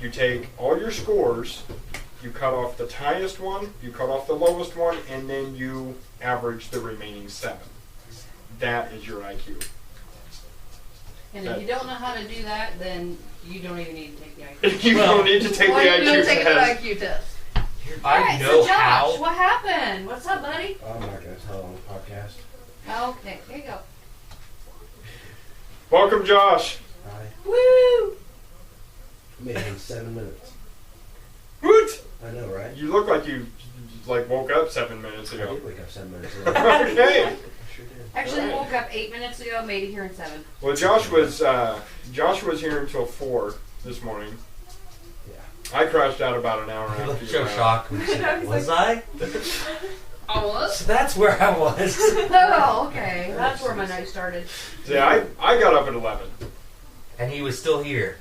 You take all your scores, you cut off the highest one, you cut off the lowest one, and then you average the remaining 7. That is your IQ. And if you don't know how to do that, then you don't even need to take the IQ. You don't need to take Why the are you IQ taking test. an IQ test? I Alright, know so Josh, how. what happened? What's up, buddy? I'm not gonna tell on the podcast. Okay, here you go. Welcome, Josh. I Woo! made it in 7 minutes. Woot! I know, right? You look like you woke up 7 minutes I ago. did wake up 7 minutes ago. I Okay. sure did. Actually, woke up 8 minutes ago, made it here in 7. Well, Josh was here until 4 this morning. Yeah. I crashed out about an hour You after look you so left. shocked. Was I? I was? So that's where I was. Oh, okay. That's where my night started. See, I got up at 11. And he was still here.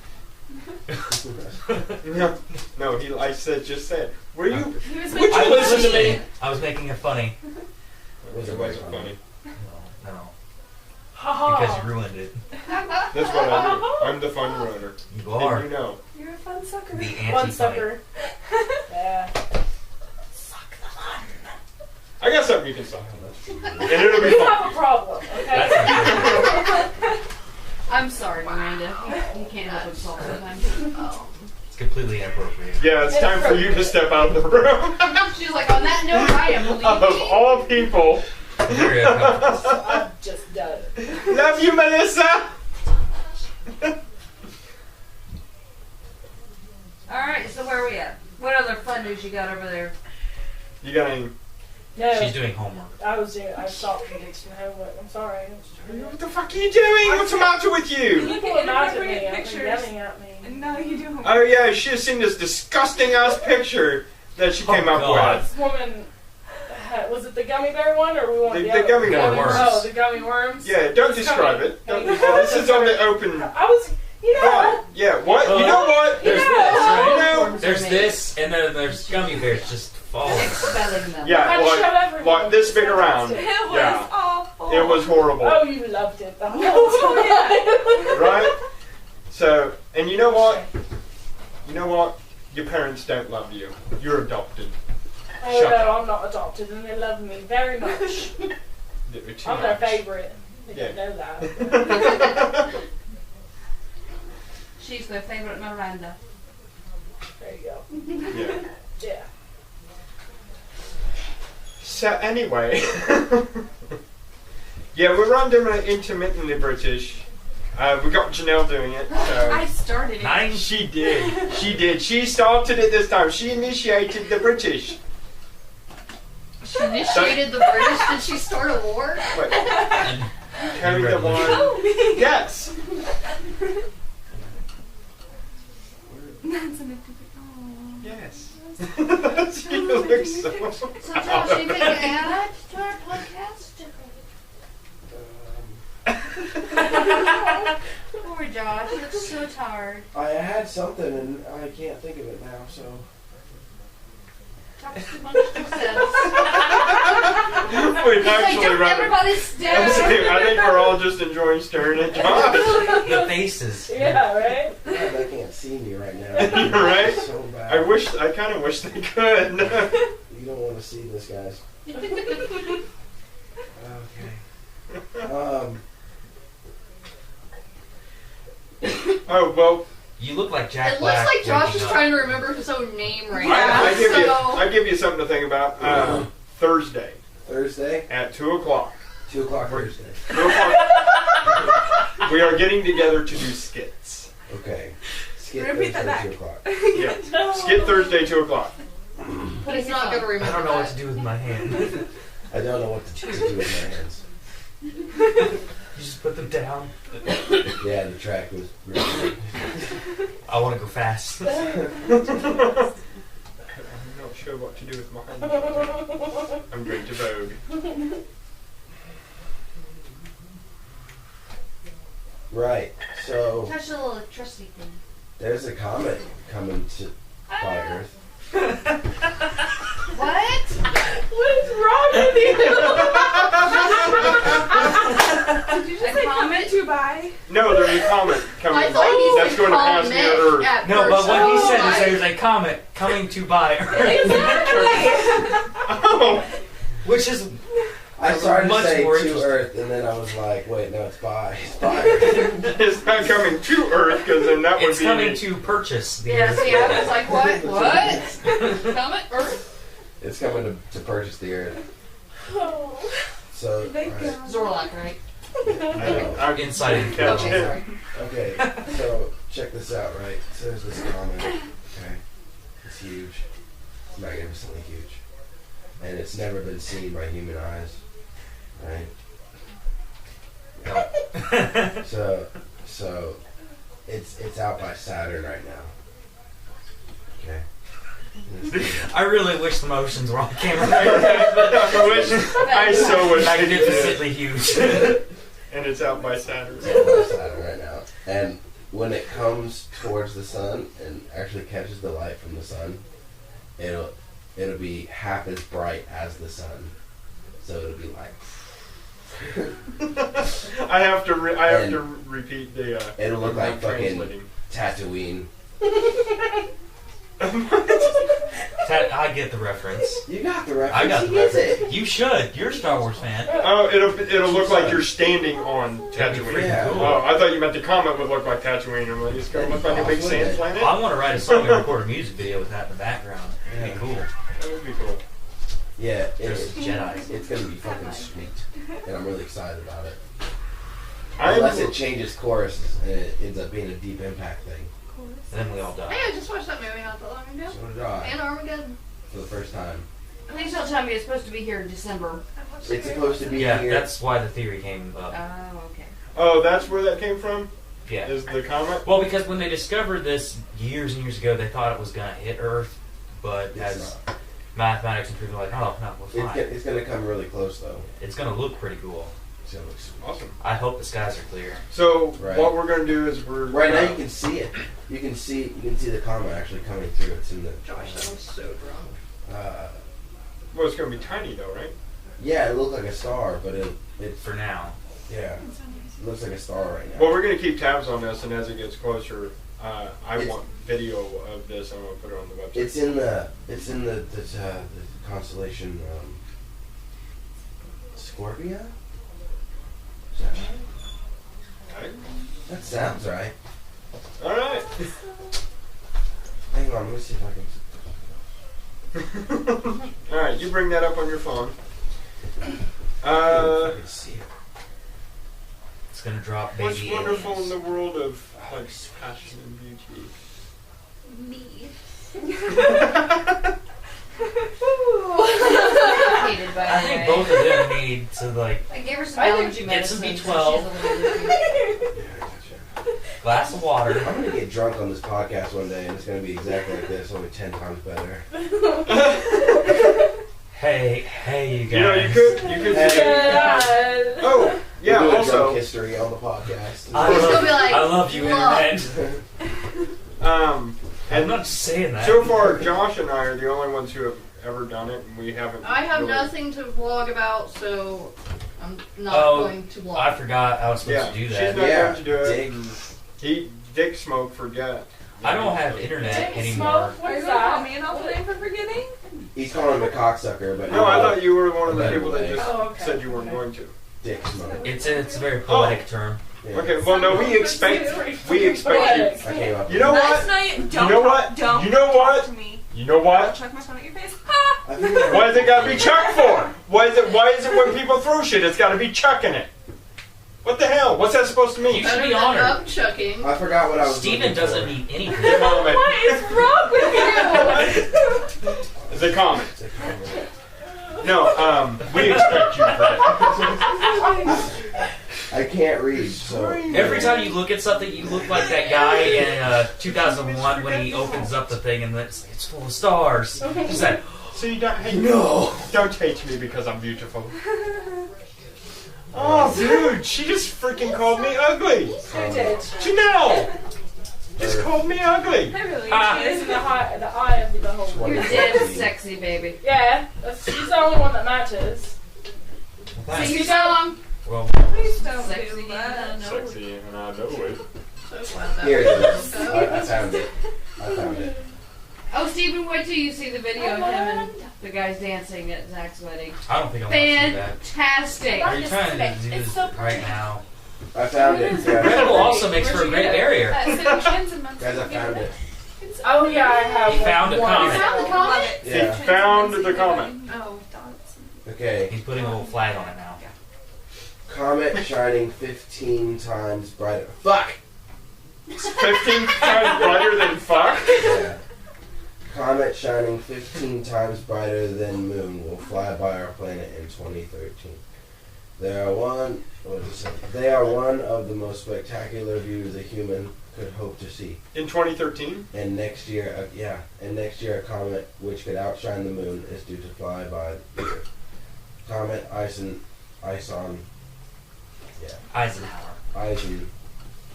No, I just said. Were you? He was Would making I you was listen to listening. me? I was making it funny. It wasn't funny. No. Ha Because you ha. ruined it. That's what I do. I'm the fun ruiner. You And are. you know. You're a fun sucker. The Fun anti-fight. sucker. Yeah. Suck the fun. I got something you can suck. And it'll be You fun. have a problem, okay? That's I'm sorry, Miranda. He can't help himself sometimes. Oh. It's completely inappropriate. Yeah, it's time for you to step out of the room. She's like, on that note, I am leaving. Of all people. Very uncomfortable. So I'm just done. Love you, Melissa. Alright, so where are we at? What other fun news you got over there? You got any? No, She's doing homework. I stopped from Dixon homework. I'm sorry. What the fuck are you doing? What's the matter with you? People are mad at me. Inappropriate They're pictures. yelling at me. No, you do. Oh yeah, she has seen this disgusting ass picture that she came up God. with. This woman, was it the gummy bear one or we want The other gummy one? worms. Oh, the gummy worms. Yeah, don't It's describe coming. it. Don't describe it. This is on the open. I was, you know, What? Yeah, what? You know what? There's Yeah. this, right? You know? There's this, and then there's gummy bears just falling. Expelling them. I Yeah, had to shut everyone. like this big around. It was Yeah. awful. It was horrible, Oh, you loved it the whole time. right? So, and you know what? You know what? Your parents don't love you. You're adopted. Oh Shut no, I'm not adopted, and they love me very much. Too I'm their much. favorite. They Yeah. don't know that. She's their favorite Miranda. There you go. Yeah. Yeah. So anyway, yeah, we're random intermittently British. We got Janelle doing it. I So started it. Nine. she did. She did. She started it this time. She initiated the British. She initiated the British. Did she start a war? Wait, carry the one. Yes. That's an activity. Oh. Yes. She looks so. So, Josh, anything to add to our podcast? Poor Josh, he looks so tired. I had something and I can't think of it now, so. Too much success. We'd Like, actually don't rather. everybody I stare. think we're all just enjoying staring at Josh. The faces. Yeah, right? God, they can't see me right now. Right? So bad. I kind of wish they could. You don't want to see this, guys. Okay. Oh, well, You look like Jack It looks Black. like Josh waking is up. trying to remember his own name right now. I give you something to think about. Thursday Thursday, at 2 o'clock. 2 o'clock Thursday. 2 o'clock. We are getting together to do skits. Okay. Skip Repeat that Thursday, back. 2 o'clock. Yeah. Skit Thursday, 2 o'clock. But he's not going to I remember don't know what that. to do with my hand. I don't know what to do with my hands. You just put them down. Yeah, the track was really good. I want to go fast. I'm not sure what to do with my hands. I'm going to Vogue. Right. So Touch the little electricity thing. there's a comet coming to by Earth. What? What is wrong with you? Did you just A say comet? comment to buy? No, there's a comet coming. I thought he That's said going to pass near comment Earth. at No, first. but what he said is like- there's a comet coming to buy Earth. Oh, Which is I started to Much say more to interesting. Earth, and then I was like, wait, no, it's by. It's by Earth. it's not coming to Earth because then that would it's be. coming to purchase the Yeah, Earth. see, I was like, what? What? Comment? Earth? It's coming to purchase the Earth. Oh, So, thank right. God. Zorlak, right? I'm Inside and catch Okay, it. sorry. Okay, so check this out, right? So there's this comet, okay? It's huge. It's magnificently huge. And it's never been seen by human eyes, right? So it's out by Saturn right now. Okay? And it's- I really wish the motions were on camera. I so wish they did. Magnificently huge. And it's out by Saturn. It's out by Saturn right now. And when it comes towards the sun and actually catches the light from the sun, it'll be half as bright as the sun. So it'll be like I have to repeat the. it'll look like I'm fucking translating. Tatooine. I get the reference. You got the reference. I got He the gets reference. it. You should. You're a Star Wars fan. Oh, it'll look like you're standing on That'd be Tatooine. freaking Yeah. cool. Oh, I thought you meant the comet would look like Tatooine. I'm like, it's gonna look like a big sand planet. I want to write a song and record a music video with that in the background. It'd be cool. That would be cool. Yeah, Just Jedi. it's gonna be fucking sweet, and I'm really excited about it. I'm, Unless it changes course and it ends up being a Deep Impact thing. And then we all die. Hey, I just watched that movie not that long ago. So did I, And Armageddon. for the first time. Please don't tell me it's supposed to be here in December. It's supposed to be Yeah, here. that's why the theory came up. Oh, okay. oh, that's where that came from? Yeah. Is the comet? Well, because when they discovered this years and years ago, they thought it was going to hit Earth, but It's as not. mathematics and people are like, oh, no, we're fine. It's gonna come really close though. It's going to look pretty cool. It's gonna look sweet. Awesome. I hope the skies are clear. So Right. what we're gonna do is we're Right now you can see it. You can see the comet actually coming through. It's in the. Josh, that was so drunk. Well, it's gonna be tiny though, right? Yeah, it looked like a star, but it's For now. yeah, it looks like a star right now. Well, we're gonna keep tabs on this, and as it gets closer, I It's- want video of this. I'm gonna put it on the website. It's in the constellation Scorpio. Is that right? Okay. That sounds right. All right. Hang on, let me see if I can. All right. You bring that up on your phone. I can see it. It's going to drop What's baby wonderful in aliens. the world of like passion and beauty? Me. Hated, by I the think way. both of them need to, like, I gave her some I think allergy get medicine. some so B12. she has a little bit of- Yeah, gotcha. glass of water. I'm gonna get drunk on this podcast one day, and it's gonna be exactly like this, only 10 times better. Hey, you guys. You know, you could. Yeah. Oh, yeah. We'll do a Also, drunk history on the podcast. I He's gonna be love, like, I love you, "Look." Internet. um, I'm not just saying that. so far, Josh and I are the only ones who ever done it, and we haven't. I have really- nothing to vlog about, so I'm not Oh, going to vlog. I forgot I was supposed Yeah, to do she's that. not Yeah, going to do it. Dick. Dick Smoke forget. I don't have internet Dick anymore. Smoke? Are What you is gonna call that? me an awful name for forgetting? He's calling him a cocksucker, but No, I thought you were one of the Better people that way. just Oh, okay. said you weren't going to. Dick Smoke. It's a very poetic term. Yeah. Okay, well, no, we expect you. I came up. You know Last what? night, don't You know talk, what? Don't You know talk what? to me. You know I'll what? chuck my phone at your face. Ha! I think that- Why does it gotta be chuck for? Why is it when people throw shit, it's gotta be chucking it? What the hell? What's that supposed to mean? You should Better be than honored. up chucking. I forgot what I was. Steven looking doesn't for. need anything. Comment. What is wrong with you? It's a comment. It's a comment. No, we expect you for that. I can't read, so Every time you look at something, you look like that guy in 2001 when he opens up the thing and it's full of stars. Just like, So you don't hate No. Don't hate me because I'm beautiful. Oh, dude, she just freaking called me ugly. Who did? Janelle just called me ugly. I really Ah. She is in the eye of the beholder. You're dead sexy, baby. Yeah, she's the only one that matches. thanks. Sing your song. Well, Please don't Sexy do that. Sexy, and I know it. So glad that Here it was is. broke I up. found it. I found it. Oh, Stephen, wait till you see the video of him and the guys dancing at Zach's wedding. I don't think I want to see that. Fantastic. Are you trying to do It's this so pretty. right now? I found it. Red Guys, Bull also makes for a great barrier. Guys, I found it. Oh yeah, I have. He found a one. comment. Found the comment? Yeah. He found the comment. Oh, dots. Okay. He's putting a little flag on it now. Comet shining 15 times brighter. Fuck! 15 times brighter than fuck? Yeah. Comet shining 15 times brighter than moon will fly by our planet in 2013. They are one of the most spectacular views a human could hope to see. In 2013? And next year, a comet which could outshine the moon is due to fly by the Earth. Comet Ison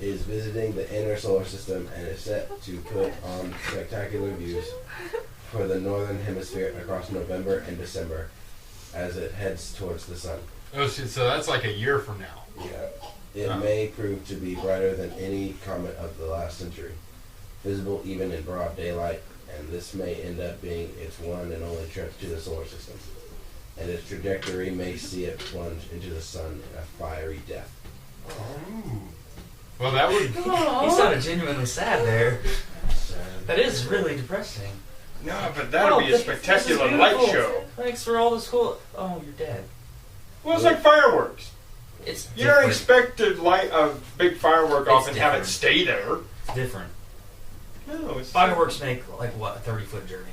is visiting the inner solar system and is set to put on spectacular views for the northern hemisphere across November and December as it heads towards the sun. Oh, shit, so that's like a year from now. Yeah. It may prove to be brighter than any comet of the last century, visible even in broad daylight, and this may end up being its one and only trip to the solar system. And its trajectory may see it plunge into the sun in a fiery death. Oh. Well, that would. He sounded genuinely sad there. So, That is really depressing. No, but that'll be a this is spectacular light beautiful. show. Thanks for all the school. Oh, you're dead. Well, it's like fireworks. It's You don't different. expect to light a big firework off It's and have it different. stay there. It's different. No, it's Fireworks make like what, a 30-foot journey.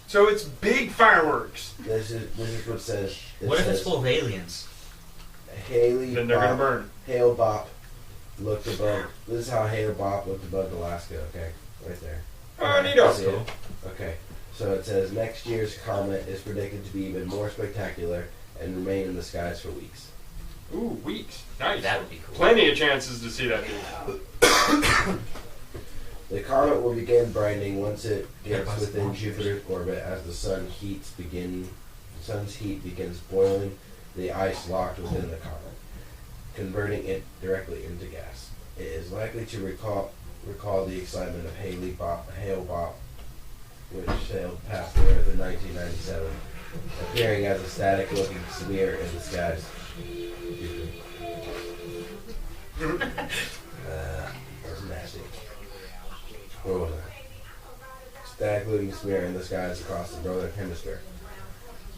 So it's big fireworks. this is what it says. It What if says, it's full of aliens? Haley Then they're gonna Bop, burn. Hale Bop looked above. This is how Hale Bop looked above Alaska. Okay, right there. Oh, Okay, neato. see it? Okay, so it says next year's comet is predicted to be even more spectacular and remain in the skies for weeks. Ooh, weeks. Nice. That would be cool. Plenty of chances to see that dude. The comet will begin brightening once it gets Yeah, within but- Jupiter's orbit as the sun's heat begins boiling the ice locked within the comet, converting it directly into gas. It is likely to recall the excitement of Hale Bop, which sailed past the Earth in 1997, appearing as a static-looking smear in the skies. That's nasty. Where was I? Static-looking smear in the skies across the northern hemisphere.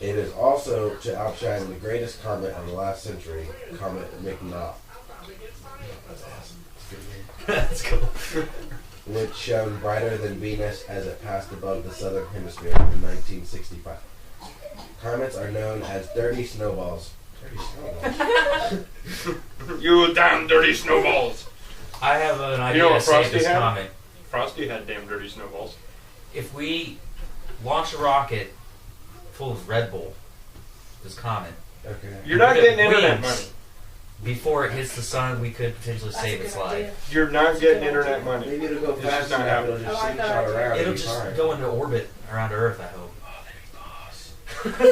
It is also to outshine the greatest comet of the last century, Comet McNaught, That's cool. which shone brighter than Venus as it passed above the southern hemisphere in 1965. Comets are known as dirty snowballs. Dirty snowballs? You damn dirty snowballs. I have an idea You know to what save Frosty this had? comet. Frosty had damn dirty snowballs. If we launch a rocket full of Red Bull, this comet, Okay. You're not Look at getting internet wings. money. before it hits the sun, we could potentially That's save a its good idea. life. You're not getting internet money. Maybe it'll go It's just fast not enough. It'll happening. just I like slingshot that idea. around. It'll and be just fine. go into orbit around Earth, I hope. Oh, that'd be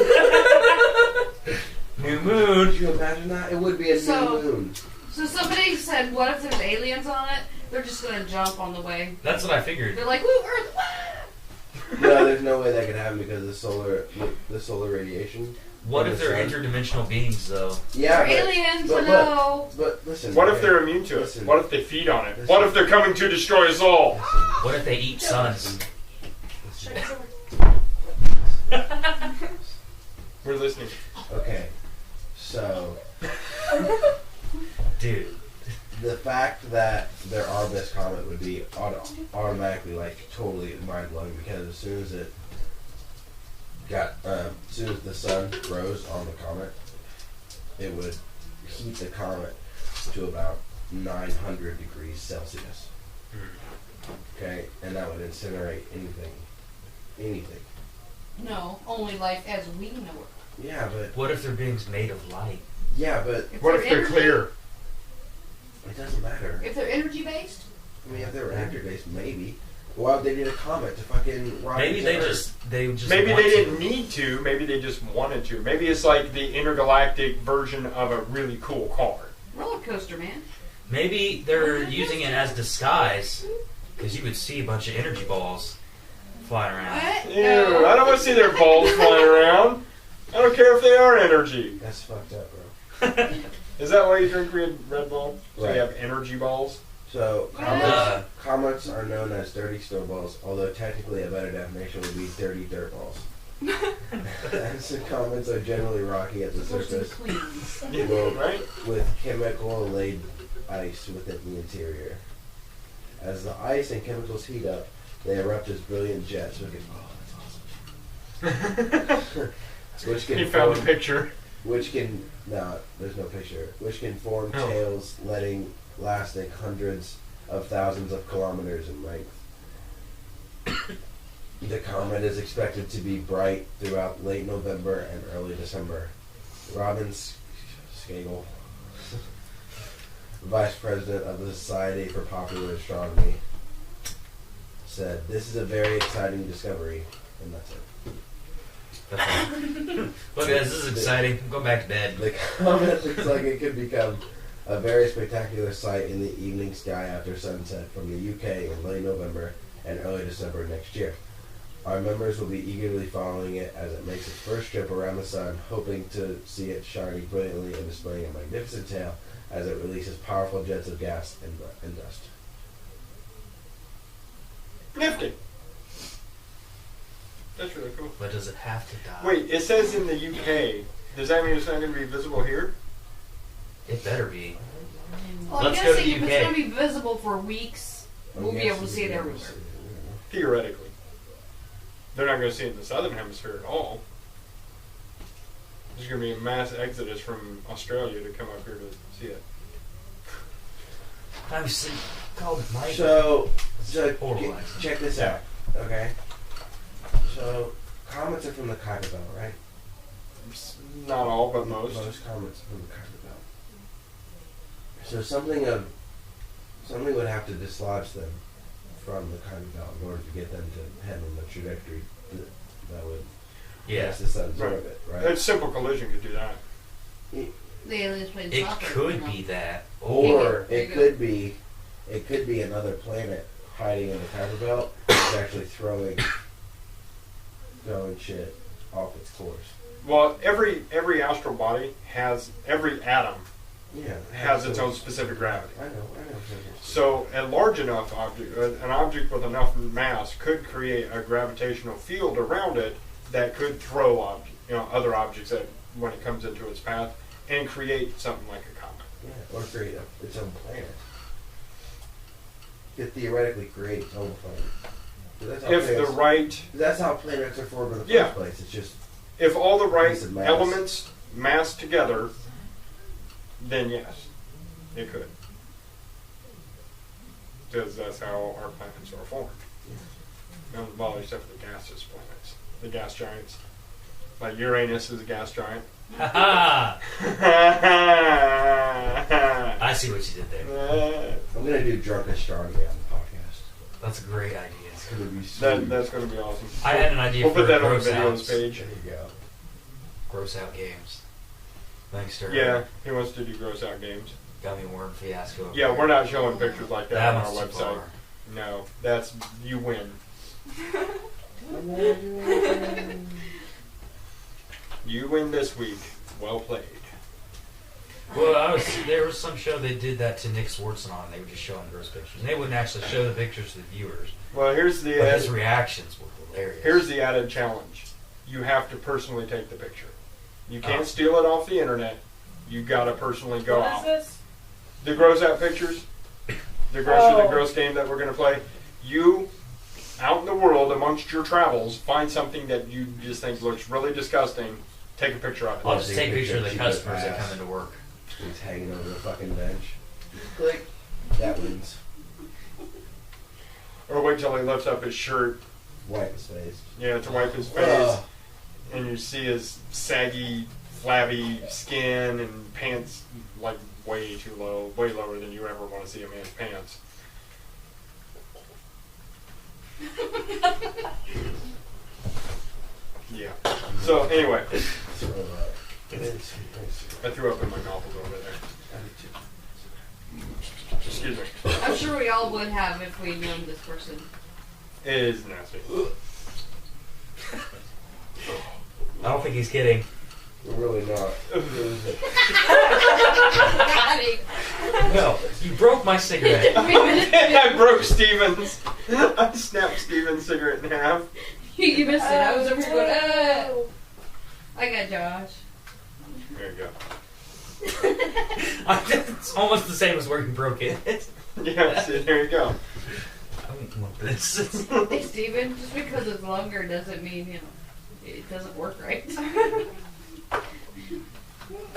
boss. New moon. Could you imagine that? It would be a So- new moon. So somebody said, what if there's aliens on it? They're just gonna jump on the way. That's what I figured. They're like, woo, Earth, wah! No, there's no way that could happen because of the solar radiation. What from if the they're sun. interdimensional beings, though? Yeah, They're but, aliens, but hello. but listen. What if okay? they're immune to it? Listen. What if they feed on it? Listen. What if they're coming to destroy us all? What if they eat suns? We're listening. Okay, so Dude. the fact that they're on this comet would be automatically like totally mind blowing because as soon as the sun rose on the comet, it would heat the comet to about 900 degrees Celsius. Okay, and that would incinerate anything. No, only life as we know it. Yeah, but What if they're beings made of light? What if they're energy- clear? it doesn't matter. If they're energy based? I mean, if they were actor-based, maybe. Why would they need a comet to fucking rocket Maybe to they Earth? just Maybe want they to. didn't need to. Maybe they just wanted to. Maybe it's like the intergalactic version of a really cool car. Roller coaster, man. Maybe they're using it as disguise because you would see a bunch of energy balls flying around. What? Ew, No. I don't want to see their balls flying around. I don't care if they are energy. That's fucked up, bro. Is that why you drink Red Bull? So Right. you have energy balls? So, Uh. comets are known as dirty snowballs, although technically a better definition would be dirty dirt balls. As comets are generally rocky at the Supposed to be surface, clean. Well, Right? with chemical-laid ice within the interior. As the ice and chemicals heat up, they erupt as brilliant jets, which can He found the form, picture. there's no picture, which can form Oh. tails lasting hundreds of thousands of kilometers in length. The comet is expected to be bright throughout late November and early December. Robin Skagel, vice president of the Society for Popular Astronomy, said, "This is a very exciting discovery," and that's it. Look, guys, this is exciting. I'm going back to bed. The comet looks like it could become a very spectacular sight in the evening sky after sunset from the UK in late November and early December next year. Our members will be eagerly following it as it makes its first trip around the sun, hoping to see it shining brilliantly and displaying a magnificent tail as it releases powerful jets of gas and dust. Nifty. That's really cool. But does it have to die? Wait, it says in the UK. Does that mean it's not going to be visible here? It better be. Well, I'm Let's go to guessing the if UK. it's going to be visible for weeks, we'll be able to see it everywhere. Theoretically. They're not going to see it in the southern hemisphere at all. There's going to be a mass exodus from Australia to come up here to see it. I'm called Mike. So Portal. check this out, okay? So, comets are from the Kuiper Belt, right? Not all, but most. Most comets are from the Kuiper Belt. So something would have to dislodge them from the Kuiper Belt in order to get them to head on the trajectory that would Yes. the sun's Right. orbit, right? A simple collision could do that. The aliens played It soccer. could you know. be that. Or There it you could be another planet hiding in the Kuiper Belt that's actually throwing shit off its course. Well, every astral body has, every atom Yeah, has its own specific gravity. I know. So a large enough object, an object with enough mass, could create a gravitational field around it that could throw other objects at, when it comes into its path, and create something like a comet. Yeah, or create its own planet. It theoretically create its own planet. So that's how If the planets- right, that's how planets are formed in the Yeah. first place. It's just if all the right Piece of mass. elements mass together, then yes, it could. Because that's how our planets are formed. Well, except for the gaseous planets, the gas giants. Like Uranus is a gas giant. Ha ha! I see what you did there. I'm gonna do drunk astronomy on the podcast. That's a great idea. It's gonna be sweet. That's going to be awesome. I had an idea We'll for put that on the gross videos outs. page. There you go. Gross out games. Thanks, sir. Yeah, he wants to do gross out games. Gummy worm fiasco. Yeah, we're not showing pictures like that on our was too website. far. No, that's you win. You win this week. Well played. Well, there was some show they did that to Nick Swartzen on. They were just showing gross pictures. And they wouldn't actually show the pictures to the viewers. Well, here's But his the reactions were hilarious. here's the added challenge. You have to personally take the picture. You can't Oh. steal it off the internet. You gotta personally go What is out. this? The gross out pictures, the gross game that we're gonna play. You, out in the world amongst your travels, find something that you just think looks really disgusting. Take a picture of it. I'll just take a picture of the customers that come into work. He's hanging over the fucking bench. Click. That wins. Or wait till he lifts up his shirt, Wipe his face. yeah, to wipe his face, Ugh. and you see his saggy, flabby skin and pants like way too low, way lower than you ever want to see a man's pants. Yeah. So anyway, Throw up. I threw up in my novel over there. Excuse me. I'm sure we all would have if we knew this person. It is nasty. I don't think he's kidding. We're really not. Got him. No, you broke my cigarette. I broke Steven's. I snapped Steven's cigarette in half. You missed it. I was over here going, I got Josh. There you go. It's almost the same as where you broke it. Yeah, see, there you go. I wouldn't want this. Hey, Steven, just because it's longer doesn't mean, it doesn't work right.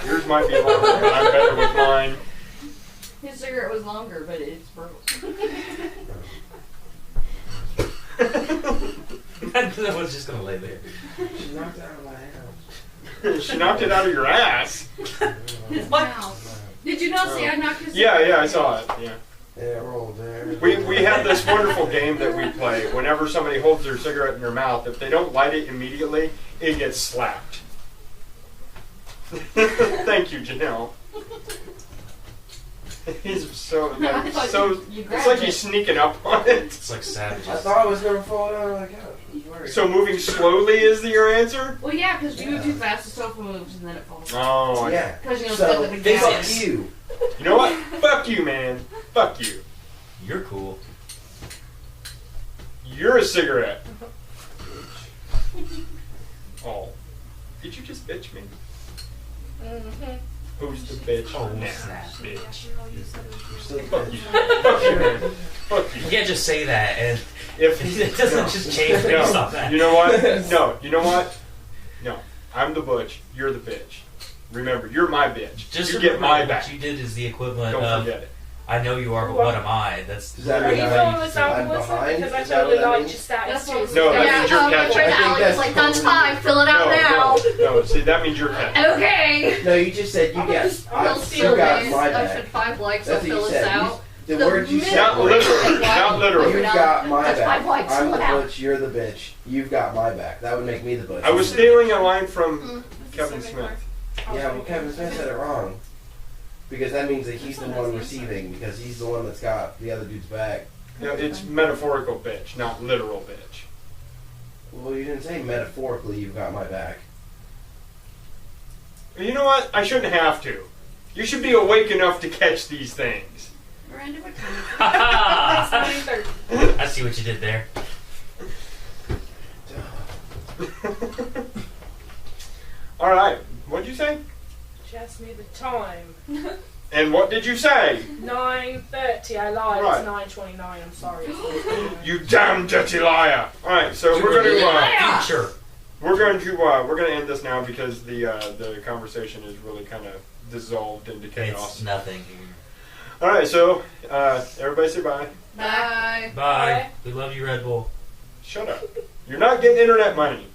Yours might be longer, but I'm better with mine. His cigarette was longer, but it's broke. That was just gonna lay there. She knocked out of my house. She knocked it out of your ass. His mouth. Did you not see I knocked his Yeah, cigarette? yeah, I saw it. Yeah. Yeah, roll there. We have this wonderful game that we play. Whenever somebody holds their cigarette in their mouth, if they don't light it immediately, it gets slapped. Thank you, Janelle. He's so I thought you it's grabbed like it. he's sneaking up on it. It's like savages. I thought I was gonna fall down on the couch. I was worried. So moving slowly is your answer? Well, yeah, because you move too fast, the sofa moves, and then it falls. Oh, Yeah. Because you know, So, stuck with the fuck gas. you. You know what? Fuck you, man. Fuck you. You're cool. You're a cigarette. Oh. Did you just bitch me? Mm-hmm. Who's the bitch? Oh, now, snap. bitch. Still Fuck you. Fuck you, man. Fuck you. You can't just say that and If it doesn't just change based no, off that. you know what? No, you know what? No, I'm the butch. You're the bitch. Remember, you're my bitch. Just you get remember my what back. you did is the equivalent Don't of forget it. I know you are, but what am I? That's Does that Are mean you I- filling this out, I'm Melissa? behind? Because I Is that totally what that got means? your stats That's too. what- No, that means you're look catching. right I now. think It's that's like, that's totally- fine. Fill it out now. No, see, that means you're catching. Okay. No, you just said you got. We'll You steal got this. my I back. said 5 likes. That's I'll what fill you this said. out. The The words you minute- said. Not were- literally. Not literally. You've got my That's back. 5 likes. I'm Fill the it out. butch. You're the bitch. You've got my back. That would make me the butch. I was stealing a line from Kevin Smith. Yeah, well, Kevin Smith said it wrong. Because that means that he's the one receiving. Because he's the one that's got the other dude's back. No, it's metaphorical bitch, not literal bitch. Well, you didn't say metaphorically. You've got my back. You know what? I shouldn't have to. You should be awake enough to catch these things. Miranda, what time It's 23rd. I see what you did there. All right. What'd you say? She asked me the time. And what did you say? 9:30. I lied. Right. It's 9:29. I'm sorry. It's 9:29. You damn dirty liar! All right, so we're going to Future. we're going to end this now because the conversation is really kind of dissolved into It's chaos. nothing. All right, so everybody say bye. Bye. Bye. We love you, Red Bull. Shut up. You're not getting internet money.